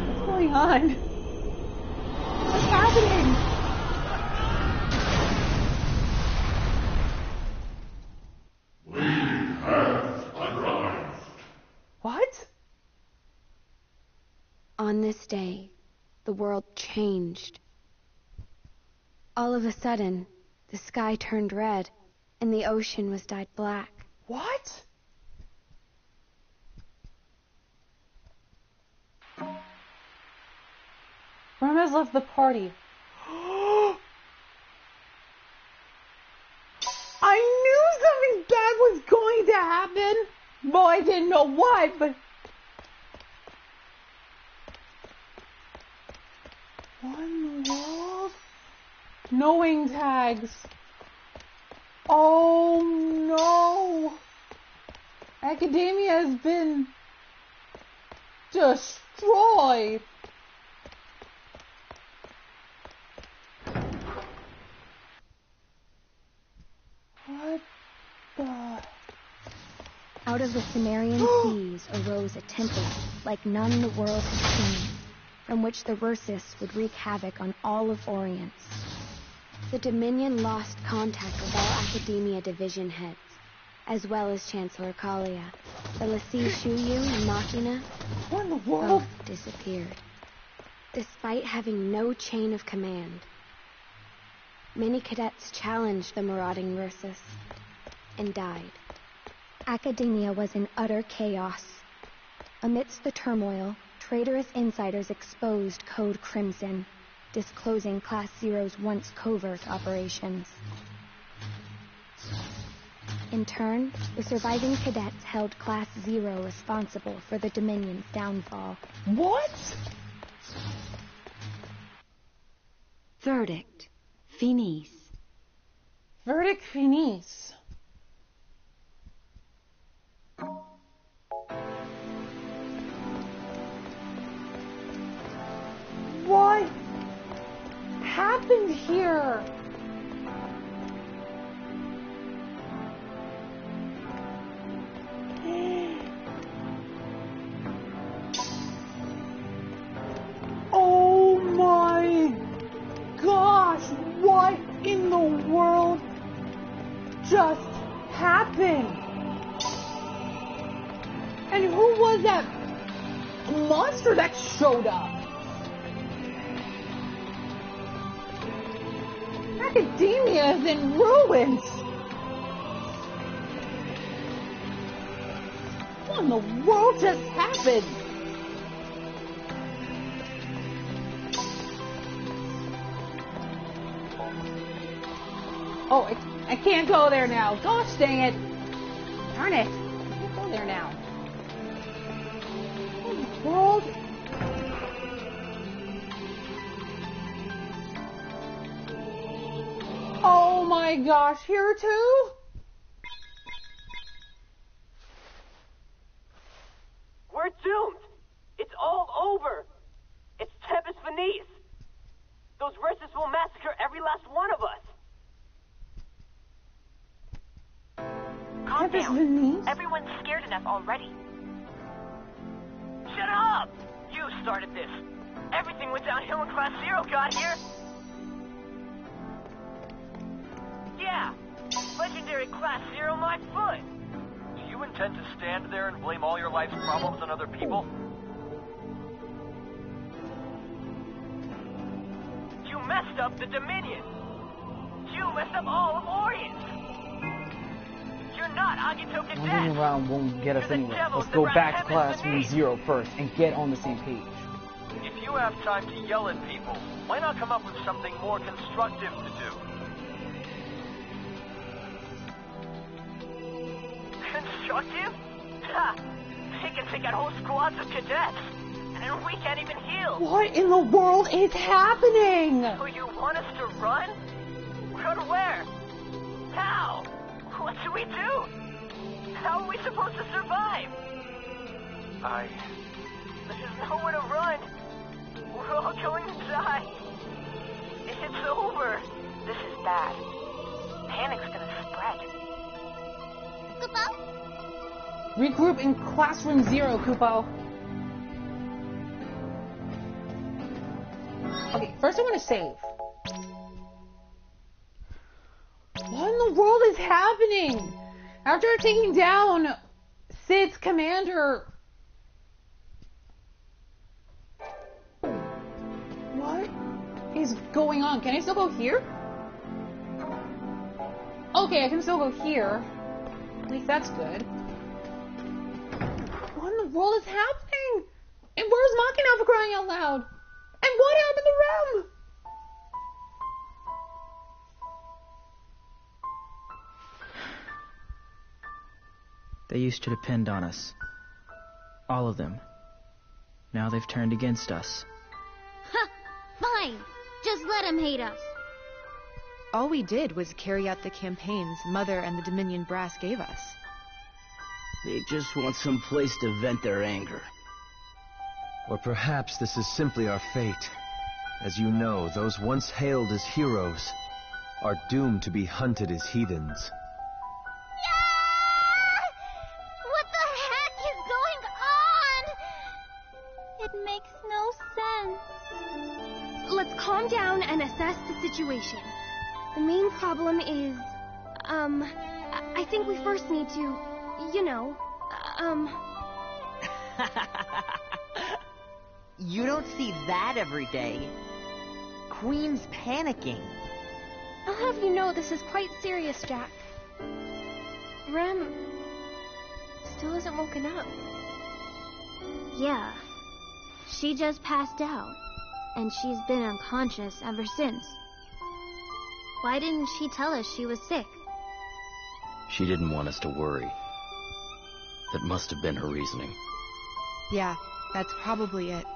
S1: What's going on? What's happening? What?
S3: On this day, the world changed. All of a sudden, the sky turned red, and the ocean was dyed black.
S1: What? Rem has left the party. I knew something bad was going to happen. Well, I didn't know what, but... What in the world? Knowing tags. Oh no! Academia has been destroyed. What the...
S3: Out of the Cimmerian seas arose a tempest like none the world had seen, from which the Ursus would wreak havoc on all of Orient. The Dominion lost contact with all Academia division heads, as well as Chancellor Kalia. The Lassie Shuyu and Machina
S1: what in the world?
S3: Both disappeared, despite having no chain of command. Many cadets challenged the marauding Ursus and died. Academia was in utter chaos. Amidst the turmoil, traitorous insiders exposed Code Crimson, disclosing Class Zero's once covert operations. In turn, the surviving cadets held Class Zero responsible for the Dominion's downfall.
S1: What?
S13: Verdict. Finis.
S1: Verdict finis. What happened here? Oh my gosh, what in the world just happened? And who was that monster that showed up? Academia is in ruins. What in the world just happened? Oh, I can't go there now. Gosh dang it. Darn it. I can't go there now. What in the world? Oh my gosh, here too?
S6: We're doomed. It's all over. It's Tempest Finis. Those Ursus will massacre every last one of us.
S14: Calm
S1: Tempest
S14: down.
S1: Finis?
S14: Everyone's scared enough already.
S6: Shut up! You started this. Everything went downhill when Class Zero got here. Yeah, legendary Class Zero my foot.
S15: Do you intend to stand there and blame all your life's problems on other people?
S6: You messed up the Dominion. You messed up all of Orient. You're not Agito
S2: Moving
S6: Cadet.
S2: around won't get us
S6: You're the
S2: anywhere.
S6: devil
S2: Let's go
S6: that
S2: back to
S6: ran
S2: Classroom
S6: Tempest Finis.
S2: 0 first and get on the same page.
S15: If you have time to yell at people, why not come up with something more constructive to do?
S6: Constructive? Ha! They can take out whole squads of cadets. And we can't even heal.
S1: What in the world is happening?
S6: So you want us to run? Run where? How? What do we do? How are we supposed to survive? There's nowhere to run. We're all going to die. It's over.
S14: This is bad. Panic's gonna spread.
S1: Regroup in Classroom 0, Kupo. Okay, first I want to save. What in the world is happening? After taking down Sid's commander... What is going on? Can I still go here? Okay, I can still go here. At least that's good. What in the world is happening? And where's Machina for crying out loud? And what happened to Rem?
S16: They used to depend on us. All of them. Now they've turned against us.
S3: Ha! Fine! Just let him hate us.
S17: All we did was carry out the campaigns Mother and the Dominion brass gave us.
S18: They just want some place to vent their anger.
S4: Or perhaps this is simply our fate. As you know, those once hailed as heroes are doomed to be hunted as heathens.
S3: What the heck is going on? It makes no sense. Let's calm down and assess the situation. The main problem is, I think we first need to,
S19: You don't see that every day. Queen's panicking.
S3: I'll have you know this is quite serious, Jack. Rem still hasn't woken up. Yeah, she just passed out, and she's been unconscious ever since. Why didn't she tell us she was sick?
S18: She didn't want us to worry. That must have been her reasoning.
S17: Yeah, that's probably it.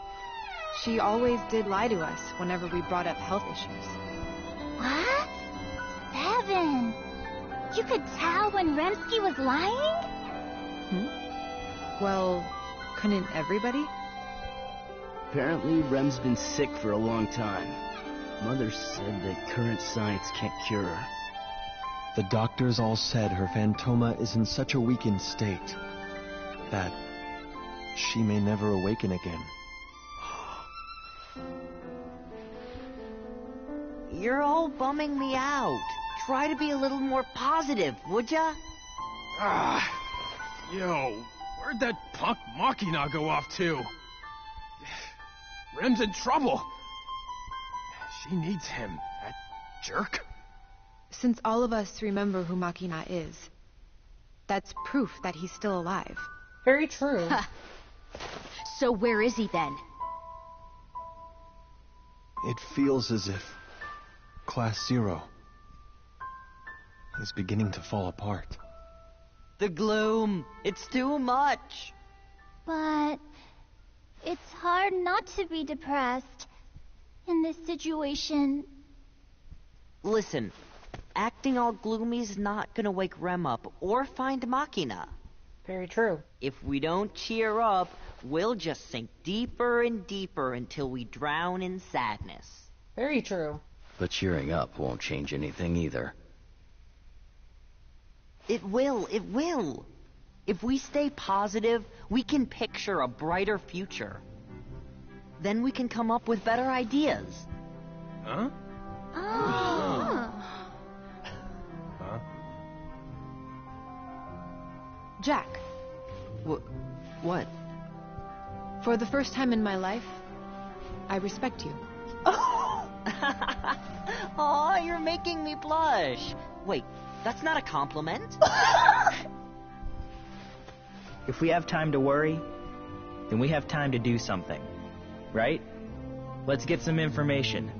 S17: She always did lie to us whenever we brought up health issues.
S3: What? Seven! You could tell when Remsky was lying?
S17: Well, couldn't everybody?
S18: Apparently, Rem's been sick for a long time. Mother said that current science can't cure her.
S4: The doctors all said her phantoma is in such a weakened state that she may never awaken again.
S19: You're all bumming me out. Try to be a little more positive, would ya?
S5: Yo, where'd that punk Machina go off to? Rem's in trouble. She needs him, that jerk.
S17: Since all of us remember who Machina is, that's proof that he's still alive.
S1: Very true.
S3: So where is he then?
S4: It feels as if Class 0 is beginning to fall apart.
S19: The gloom. It's too much.
S3: But it's hard not to be depressed in this situation.
S19: Listen, acting all gloomy's not gonna wake Rem up or find Machina.
S1: Very true.
S19: If we don't cheer up, we'll just sink deeper and deeper until we drown in sadness.
S1: Very true.
S18: But cheering up won't change anything either.
S19: It will, it will. If we stay positive, we can picture a brighter future. Then we can come up with better ideas.
S5: Huh?
S3: Oh.
S5: Huh?
S17: Jack.
S19: What?
S17: For the first time in my life, I respect you.
S19: Aw, you're making me blush. Wait, that's not a compliment.
S16: If we have time to worry, then we have time to do something. Right? Let's get some information.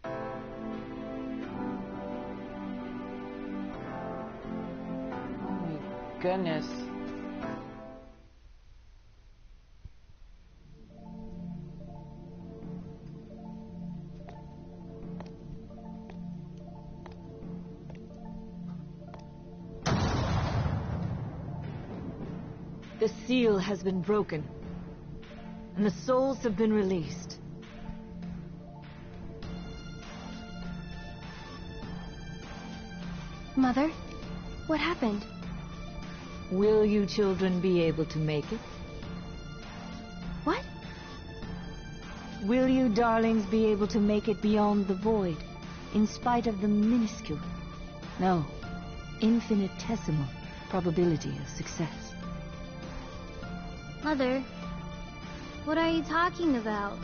S1: Oh my goodness.
S13: The seal has been broken, and the souls have been released.
S3: Mother, what happened?
S13: Will you children be able to make it?
S3: What?
S13: Will you darlings be able to make it beyond the void, in spite of the minuscule, no, infinitesimal probability of success?
S3: Mother, what are you talking about?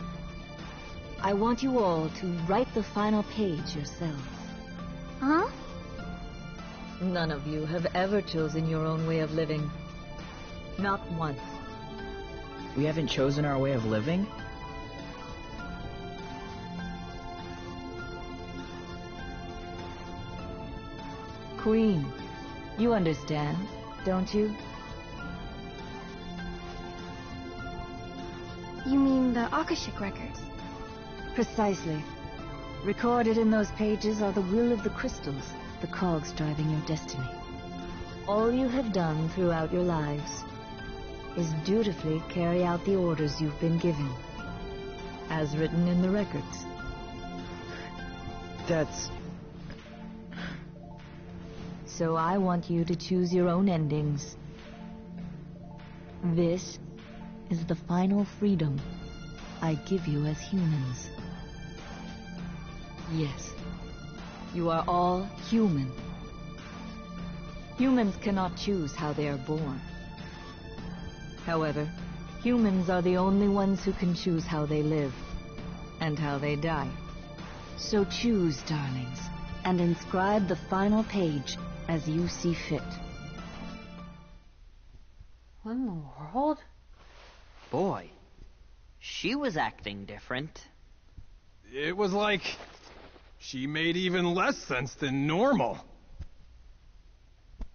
S13: I want you all to write the final page yourselves.
S3: Huh?
S13: None of you have ever chosen your own way of living. Not once.
S16: We haven't chosen our way of living?
S13: Queen, you understand, don't you?
S3: You mean the Akashic records?
S13: Precisely. Recorded in those pages are the will of the crystals, the cogs driving your destiny. All you have done throughout your lives is dutifully carry out the orders you've been given, as written in the records.
S16: That's...
S13: So I want you to choose your own endings. This is the final freedom I give you as humans. Yes, you are all human. Humans cannot choose how they are born. However, humans are the only ones who can choose how they live and how they die. So choose, darlings, and inscribe the final page as you see fit.
S1: What in the world?
S19: Boy, she was acting different.
S5: It was like she made even less sense than normal.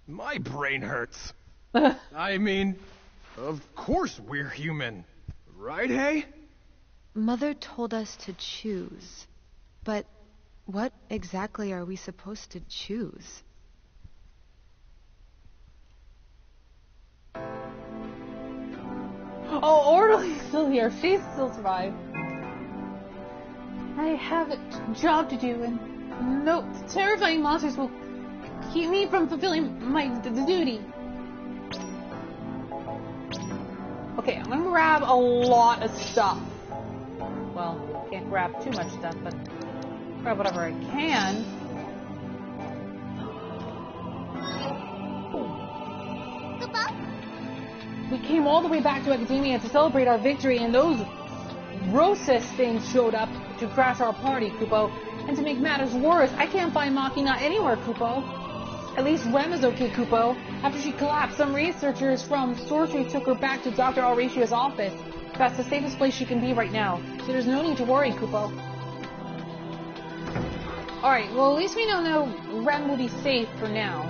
S5: My brain hurts. I mean, of course we're human. Right, hey?
S17: Mother told us to choose. But what exactly are we supposed to choose?
S1: Oh, Orderly's still here. She's still survived. I have a job to do, and no terrifying monsters will keep me from fulfilling my duty. Okay, I'm gonna grab a lot of stuff. Well, can't grab too much stuff, but grab whatever I can. We came all the way back to Academia to celebrate our victory, and those Rosas things showed up to crash our party, Kupo. And to make matters worse, I can't find Machina anywhere, Kupo. At least Rem is okay, Kupo. After she collapsed, some researchers from Sorcery took her back to Dr. Auratia's office. That's the safest place she can be right now, so there's no need to worry, Kupo. Alright, well at least we know Rem will be safe for now.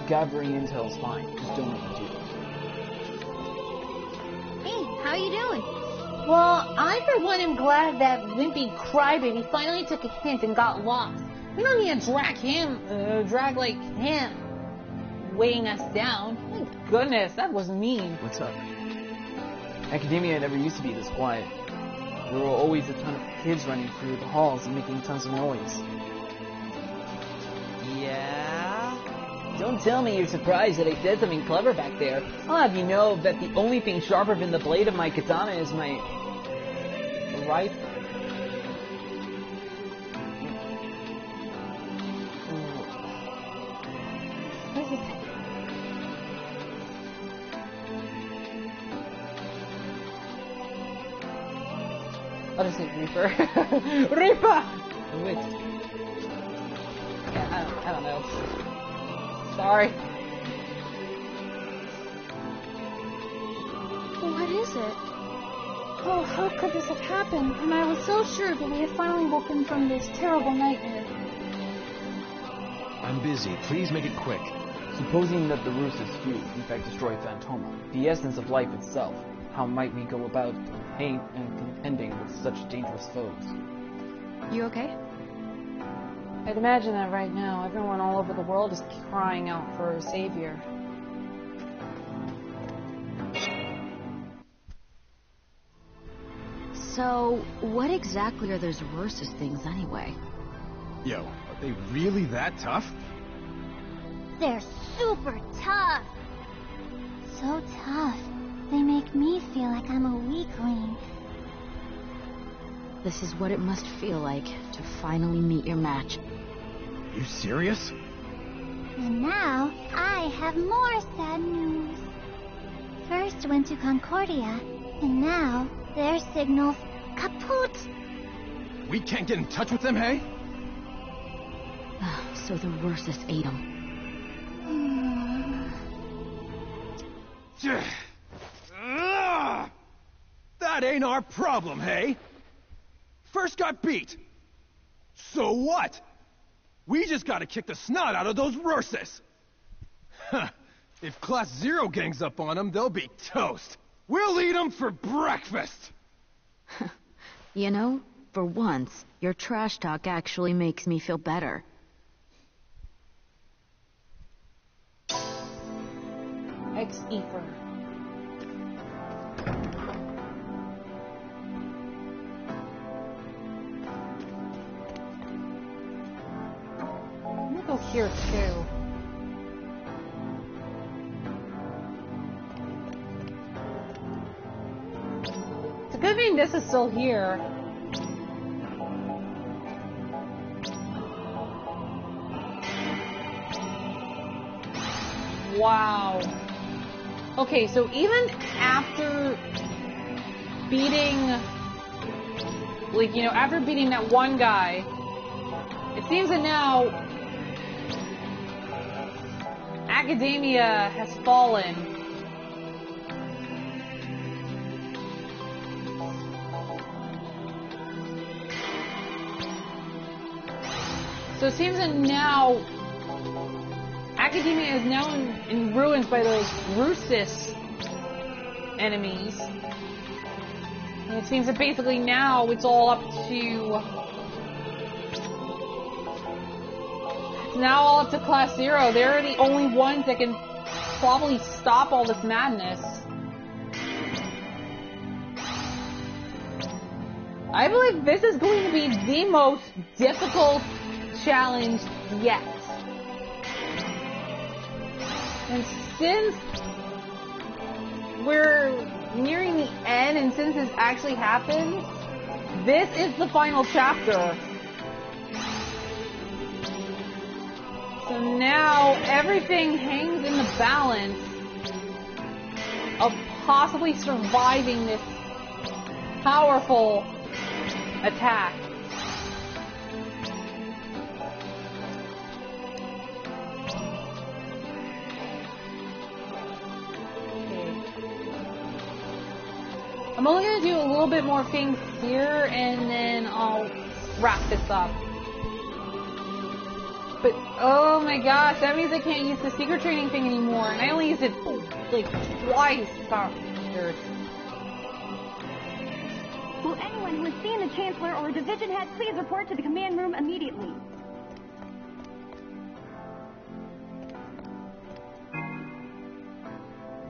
S2: Gathering intel's fine. Just don't know what to do.
S3: Hey, how you doing?
S1: Well, I for one am glad that wimpy crybaby finally took a hint and got lost. We don't need to drag like him, weighing us down. My goodness, that was mean.
S2: What's up? Academia never used to be this quiet. There were always a ton of kids running through the halls and making tons of noise.
S19: Yeah?
S2: Don't tell me you're surprised that I said something clever back there. I'll have you know that the only thing sharper than the blade of my katana is my rifle.
S1: I'll just say Reaper. Reaper! Wait. Yeah, I don't know. Sorry.
S3: What is it?
S20: Oh, how could this have happened? And I was so sure that we had finally woken from this terrible nightmare.
S4: I'm busy. Please make it quick.
S2: Supposing that the ruse is fused, in fact destroy Phantoma, the essence of life itself, how might we go about pain and contending with such dangerous foes?
S17: You okay?
S1: I'd imagine that right now everyone all over the world is crying out for a savior.
S13: So, what exactly are those Versus things anyway?
S5: Yo, are they really that tough?
S3: They're super tough. So tough, they make me feel like I'm a weakling.
S13: This is what it must feel like to finally meet your match.
S5: You serious?
S21: And now, I have more sad news. First went to Concordia, and now their signal's kaput.
S5: We can't get in touch with them, hey?
S13: So the Ursus ate them.
S5: That ain't our problem, hey? First got beat. So what? We just gotta kick the snot out of those Ursus. Huh. If Class 0 gangs up on them, they'll be toast. We'll eat them for breakfast.
S13: You know, for once, your trash talk actually makes me feel better.
S1: Ex-Ether. I'm gonna go here too. It's a good thing this is still here. Wow. Okay, so even after beating, like, you know, after beating that one guy, it seems that now academia has fallen. So it seems that now academia is now in ruins by those Ursus enemies. And it seems that basically now it's all up to... It's now all up to Class 0. They're the only ones that can probably stop all this madness. I believe this is going to be the most difficult challenge yet. And since we're nearing the end, and since this actually happened, this is the final chapter. So now everything hangs in the balance of possibly surviving this powerful attack. I'm only going to do a little bit more things here, and then I'll wrap this up. But, oh my gosh, that means I can't use the secret training thing anymore, and I only used it, like, twice.
S22: Will anyone who has seen the Chancellor or a division head please report to the command room immediately?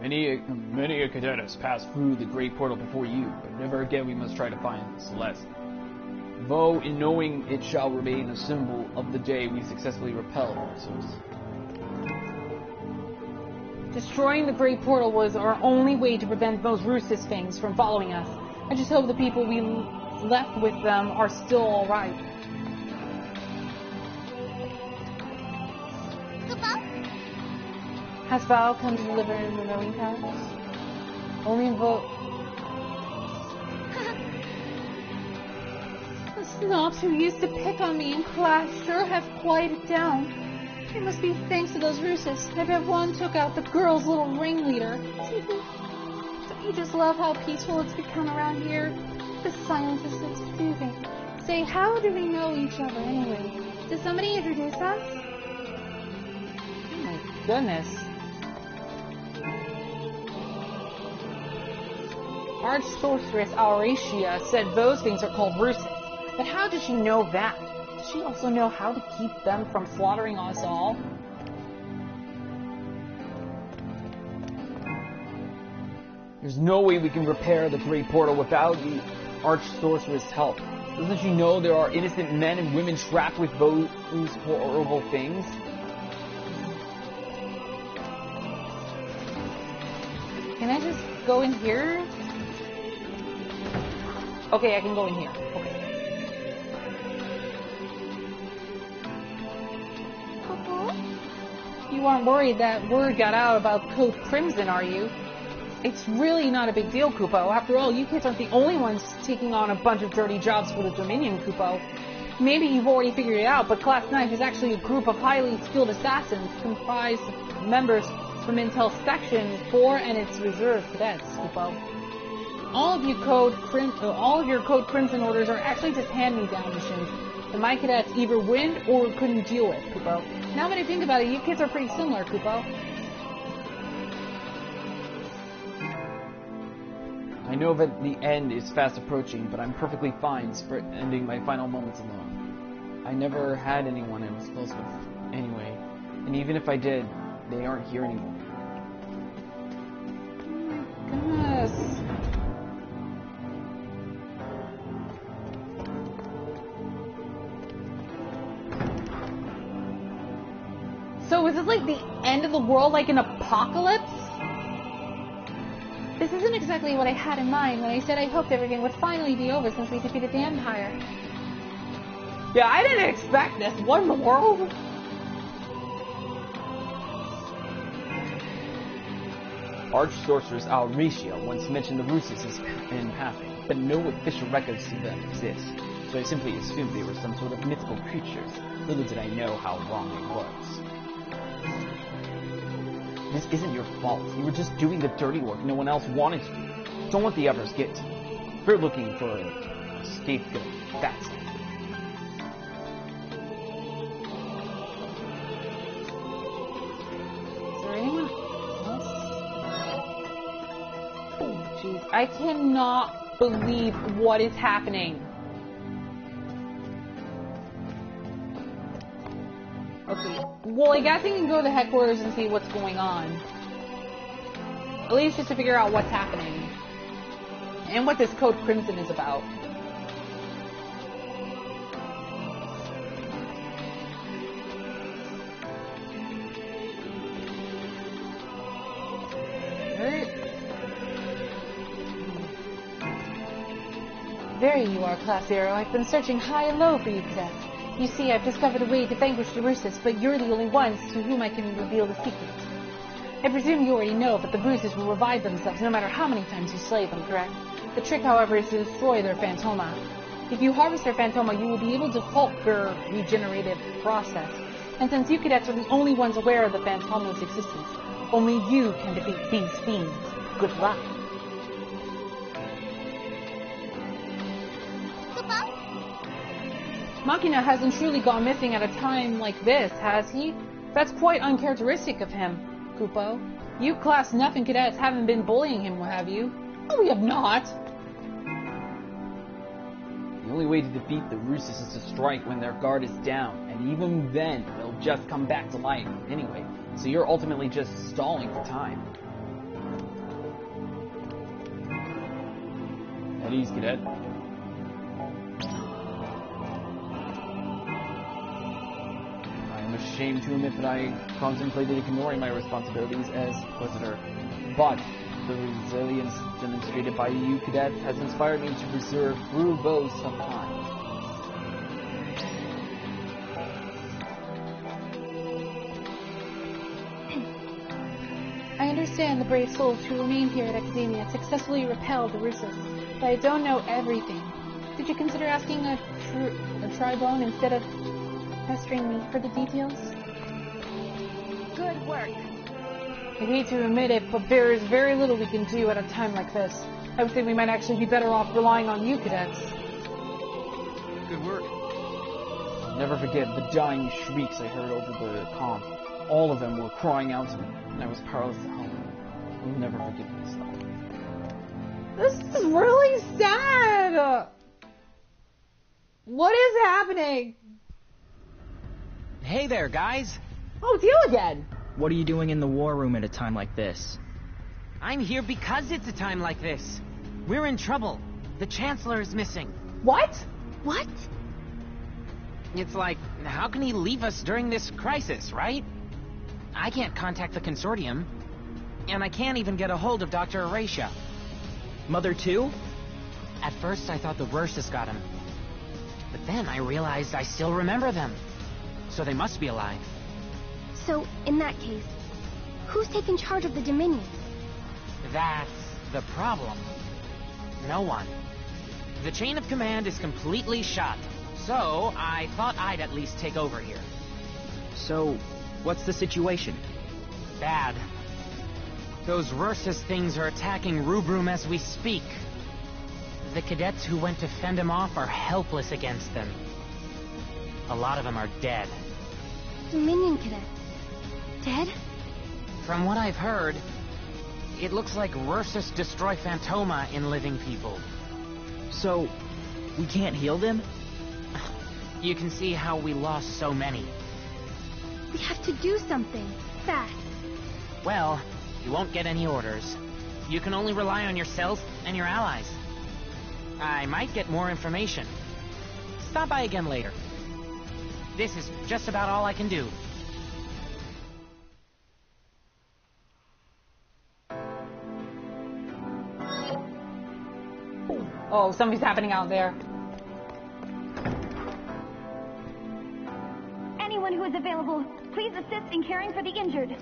S7: Many a cadet has passed through the great portal before you, but never again we must try to find Celeste. Though, in knowing it shall remain a symbol of the day we successfully repelled Ursus.
S1: Destroying the great portal was our only way to prevent those Ursus things from following us. I just hope the people we left with them are still alright. Has Val come to deliver in the rowing house? Only invoke... The snobs who used to pick on me in class sure have quieted down. It must be thanks to those Ursus that everyone took out the girls' little ringleader. Don't you just love how peaceful it's become around here? The silence is so soothing. Say, how do we know each other anyway? Did somebody introduce us? Oh my goodness. Arch-Sorceress Auracia said those things are called Ursus. But how did she know that? Does she also know how to keep them from slaughtering us all?
S2: There's no way we can repair the Great Portal without the Arch-Sorceress' help. Doesn't she know there are innocent men and women trapped with those horrible things?
S1: Can I just go in here? Okay, I can go in here. Okay. you aren't worried that word got out about Code Crimson, are you? It's really not a big deal, Kupo. After all, you kids aren't the only ones taking on a bunch of dirty jobs for the Dominion, Kupo. Maybe you've already figured it out, but Class 9 is actually a group of highly skilled assassins comprised of members from Intel Section 4 and its reserve cadets, Kupo. All of your Code Crimson orders are actually just hand-me-down missions that my cadets either win or couldn't deal with, Kupo. Now that I think about it, you kids are pretty similar, Kupo.
S2: I know that the end is fast approaching, but I'm perfectly fine ending my final moments alone. I never had anyone I was close with, anyway, and even if I did, they aren't here anymore.
S1: Goodness. So is this like the end of the world, like an apocalypse? This isn't exactly what I had in mind when I said I hoped everything would finally be over since we defeated the Empire. Yeah, I didn't expect this. What in the world?
S2: Arch-Sorceress Alrecia once mentioned the Russes in passing, but no official records of them exist, so I simply assumed they were some sort of mythical creatures. Little did I know how wrong I was. This isn't your fault. You were just doing the dirty work no one else wanted to do. Don't let the others get to you. We're looking for a scapegoat. That's it.
S1: Is there anyone else? Oh, jeez. I cannot believe what is happening. Okay. Well, I guess I can go to headquarters and see what's going on. At least just to figure out what's happening. And what this Code Crimson is about. There you are, Class 0. I've been searching high and low for you, cadets. You see, I've discovered a way to vanquish the Russes, but you're the only ones to whom I can reveal the secret. I presume you already know, but the Russes will revive themselves no matter how many times you slay them, correct? The trick, however, is to destroy their Phantoma. If you harvest their Phantoma, you will be able to halt their regenerative process. And since you cadets are the only ones aware of the Phantoma's existence, only you can defeat these fiends. Good luck. Machina hasn't truly gone missing at a time like this, has he? That's quite uncharacteristic of him, Kupo. You Class Nothing cadets haven't been bullying him, have you? No, we have not.
S2: The only way to defeat the Russes is to strike when their guard is down, and even then, they'll just come back to life anyway. So you're ultimately just stalling for time. At ease, cadet. I'm ashamed to admit that I contemplated ignoring my responsibilities as Inquisitor, but the resilience demonstrated by you cadets has inspired me to persevere through both of time.
S20: I understand the brave souls who remain here at Academia successfully repelled the Russos, but I don't know everything. Did you consider asking a Tribone instead of pestering me for the details?
S21: Good work.
S1: I hate to admit it, but there is very little we can do at a time like this. I would say we might actually be better off relying on you cadets.
S5: Good work.
S2: I'll never forget the dying shrieks I heard over the comm. All of them were crying out to me, and I was powerless to help them. I'll never forgive myself.
S1: This is really sad! What is happening?
S16: Hey there, guys!
S1: Oh, it's you again!
S16: What are you doing in the war room at a time like this?
S19: I'm here because it's a time like this. We're in trouble. The Chancellor is missing.
S1: What?
S21: What?
S19: It's like, how can he leave us during this crisis, right? I can't contact the Consortium. And I can't even get a hold of Dr. Erasia.
S16: Mother too?
S19: At first I thought the Russes got him. But then I realized I still remember them. So they must be alive.
S3: So, in that case, who's taking charge of the Dominion?
S19: That's the problem. No one. The chain of command is completely shot. So, I thought I'd at least take over here.
S16: So, what's the situation?
S19: Bad. Those Rursus things are attacking Rubrum as we speak. The cadets who went to fend them off are helpless against them. A lot of them are dead.
S3: Dominion cadets. Dead?
S19: From what I've heard, it looks like Rursus destroy Phantoma in living people.
S16: So, we can't heal them?
S19: You can see how we lost so many.
S3: We have to do something. Fast.
S19: Well, you won't get any orders. You can only rely on yourself and your allies. I might get more information. Stop by again later. This is just about all I can do.
S1: Oh, something's happening out there.
S22: Anyone who is available, please assist in caring for the injured.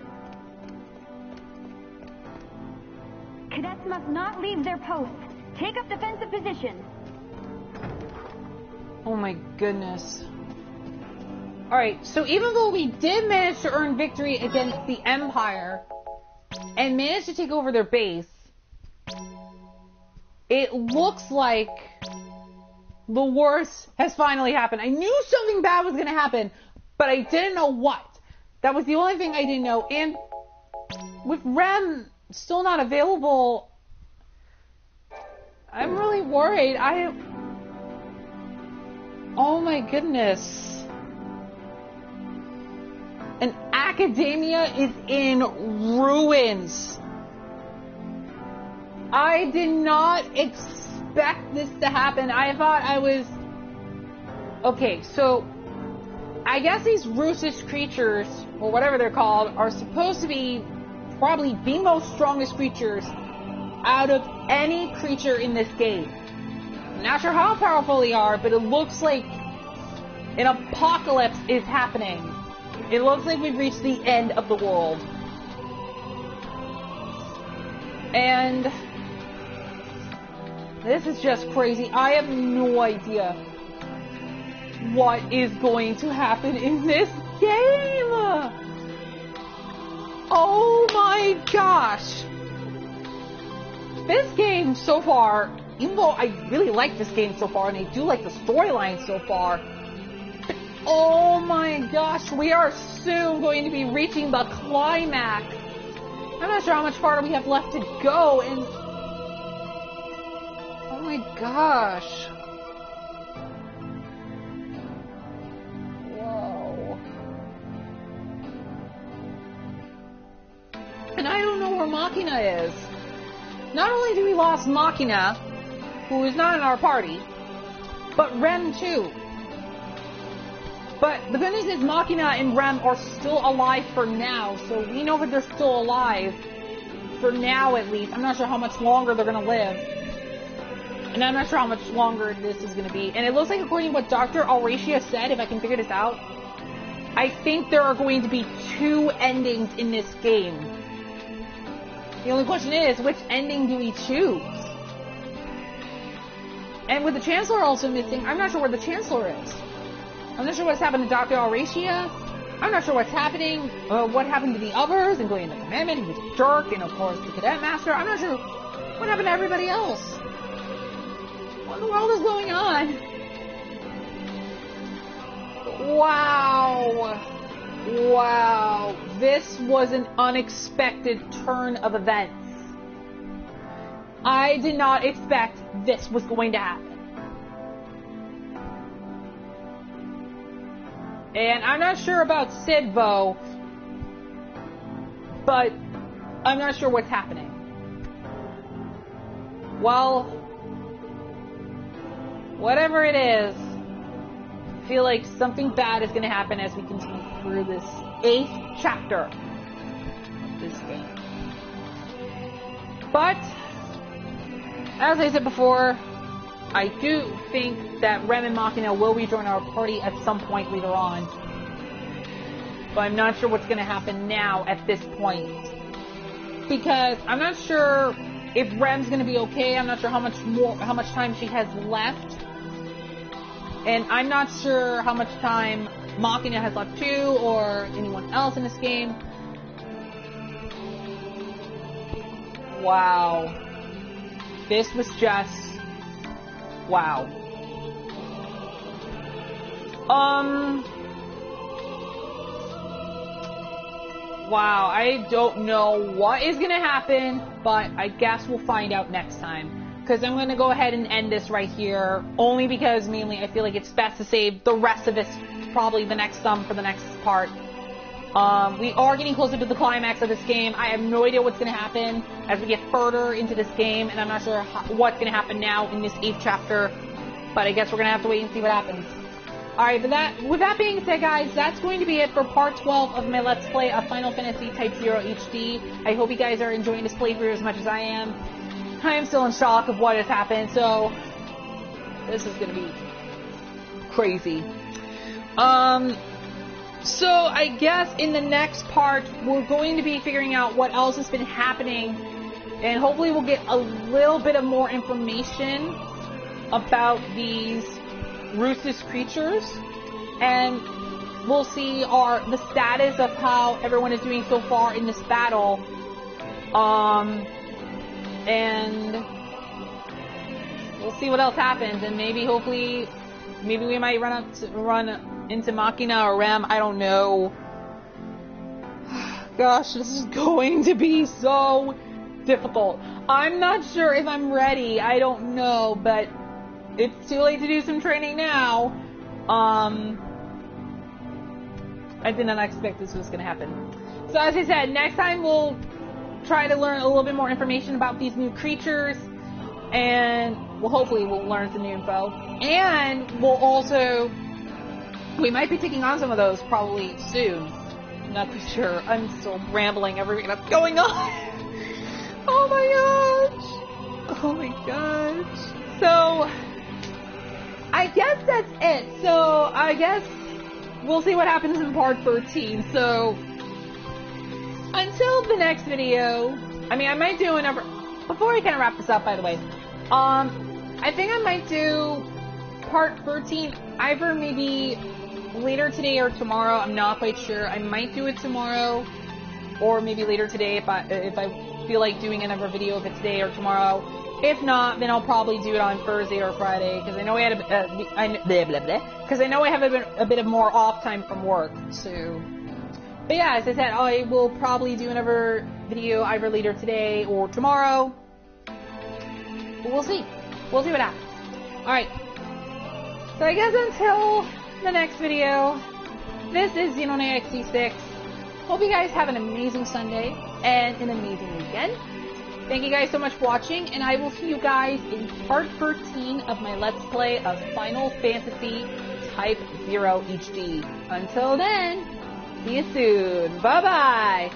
S22: Cadets must not leave their posts. Take up defensive positions.
S1: Oh my goodness. Alright, so even though we did manage to earn victory against the Empire and managed to take over their base, it looks like the worst has finally happened. I knew something bad was going to happen, but I didn't know what. That was the only thing I didn't know. And with Rem still not available, I'm really worried. Oh my goodness. And Academia is in ruins. I did not expect this to happen. I thought I was... Okay, so I guess these Rursus creatures, or whatever they're called, are supposed to be probably the most strongest creatures out of any creature in this game. I'm not sure how powerful they are, but it looks like an apocalypse is happening. It looks like we've reached the end of the world. And this is just crazy. I have no idea what is going to happen in this game. Oh my gosh. This game so far, even though I really like this game so far, and I do like the storyline so far, oh my gosh, we are soon going to be reaching the climax. I'm not sure how much farther we have left to go, and oh my gosh. Whoa. And I don't know where Machina is. Not only do we lost Machina, who is not in our party, but Rem too. But the good news is Machina and Rem are still alive for now, so we know that they're still alive. For now, at least. I'm not sure how much longer they're going to live. And I'm not sure how much longer this is going to be. And it looks like, according to what Dr. Auracia said, if I can figure this out, I think there are going to be 2 endings in this game. The only question is, which ending do we choose? And with the Chancellor also missing, I'm not sure where the Chancellor is. I'm not sure what's happened to Dr. Auracia. I'm not sure what's happening, what happened to the others, including the Commandant, who's a jerk, and of course the Cadet Master. I'm not sure what happened to everybody else. What in the world is going on? Wow. Wow. This was an unexpected turn of events. I did not expect this was going to happen. And I'm not sure about Sidvo, but I'm not sure what's happening. Well, whatever it is, I feel like something bad is going to happen as we continue through this 8th chapter of this game. But, as I said before, I do think that Rem and Machina will rejoin our party at some point later on. but I'm not sure what's going to happen now at this point. Because I'm not sure if Rem's going to be okay. I'm not sure how much time she has left. And I'm not sure how much time Machina has left too, or anyone else in this game. Wow. This was just... wow. Wow, I don't know what is going to happen, but I guess we'll find out next time. Because I'm going to go ahead and end this right here, only because mainly I feel like it's best to save the rest of this, probably the next sum for the next part. We are getting closer to the climax of this game. I have no idea what's going to happen as we get further into this game, and I'm not sure what's going to happen now in this 8th chapter, but I guess we're going to have to wait and see what happens. Alright, with that being said, guys, that's going to be it for part 12 of my Let's Play of Final Fantasy Type-0 HD. I hope you guys are enjoying this playthrough as much as I am. I am still in shock of what has happened, so this is going to be crazy. So I guess in the next part, we're going to be figuring out what else has been happening, and hopefully we'll get a little bit of more information about these Roos's creatures, and we'll see the status of how everyone is doing so far in this battle, and we'll see what else happens, and hopefully we might run into Machina or Rem, I don't know. Gosh, this is going to be so difficult. I'm not sure if I'm ready, I don't know, but it's too late to do some training now. I did not expect this was going to happen. So as I said, next time we'll try to learn a little bit more information about these new creatures, and hopefully we'll learn some new info. And we might be taking on some of those probably soon. I'm not too sure. I'm still rambling everything that's going on. Oh my gosh. Oh my gosh. So I guess that's it. So I guess we'll see what happens in part 13. So until the next video, I might do another, before I kind of wrap this up, by the way, I think I might do part 13 either maybe later today or tomorrow. I'm not quite sure. I might do it tomorrow or maybe later today if I feel like doing another video of it today or tomorrow. If not, then I'll probably do it on Thursday or Friday, because I know I have a bit of more off time from work. So, but yeah, as I said, I will probably do another video either later today or tomorrow. But we'll see. We'll see what happens. All right. So I guess until the next video, this is Xenonate XC6. Hope you guys have an amazing Sunday and an amazing weekend. Thank you guys so much for watching, and I will see you guys in part 13 of my Let's Play of Final Fantasy Type-0 HD. Until then, see you soon. Bye-bye!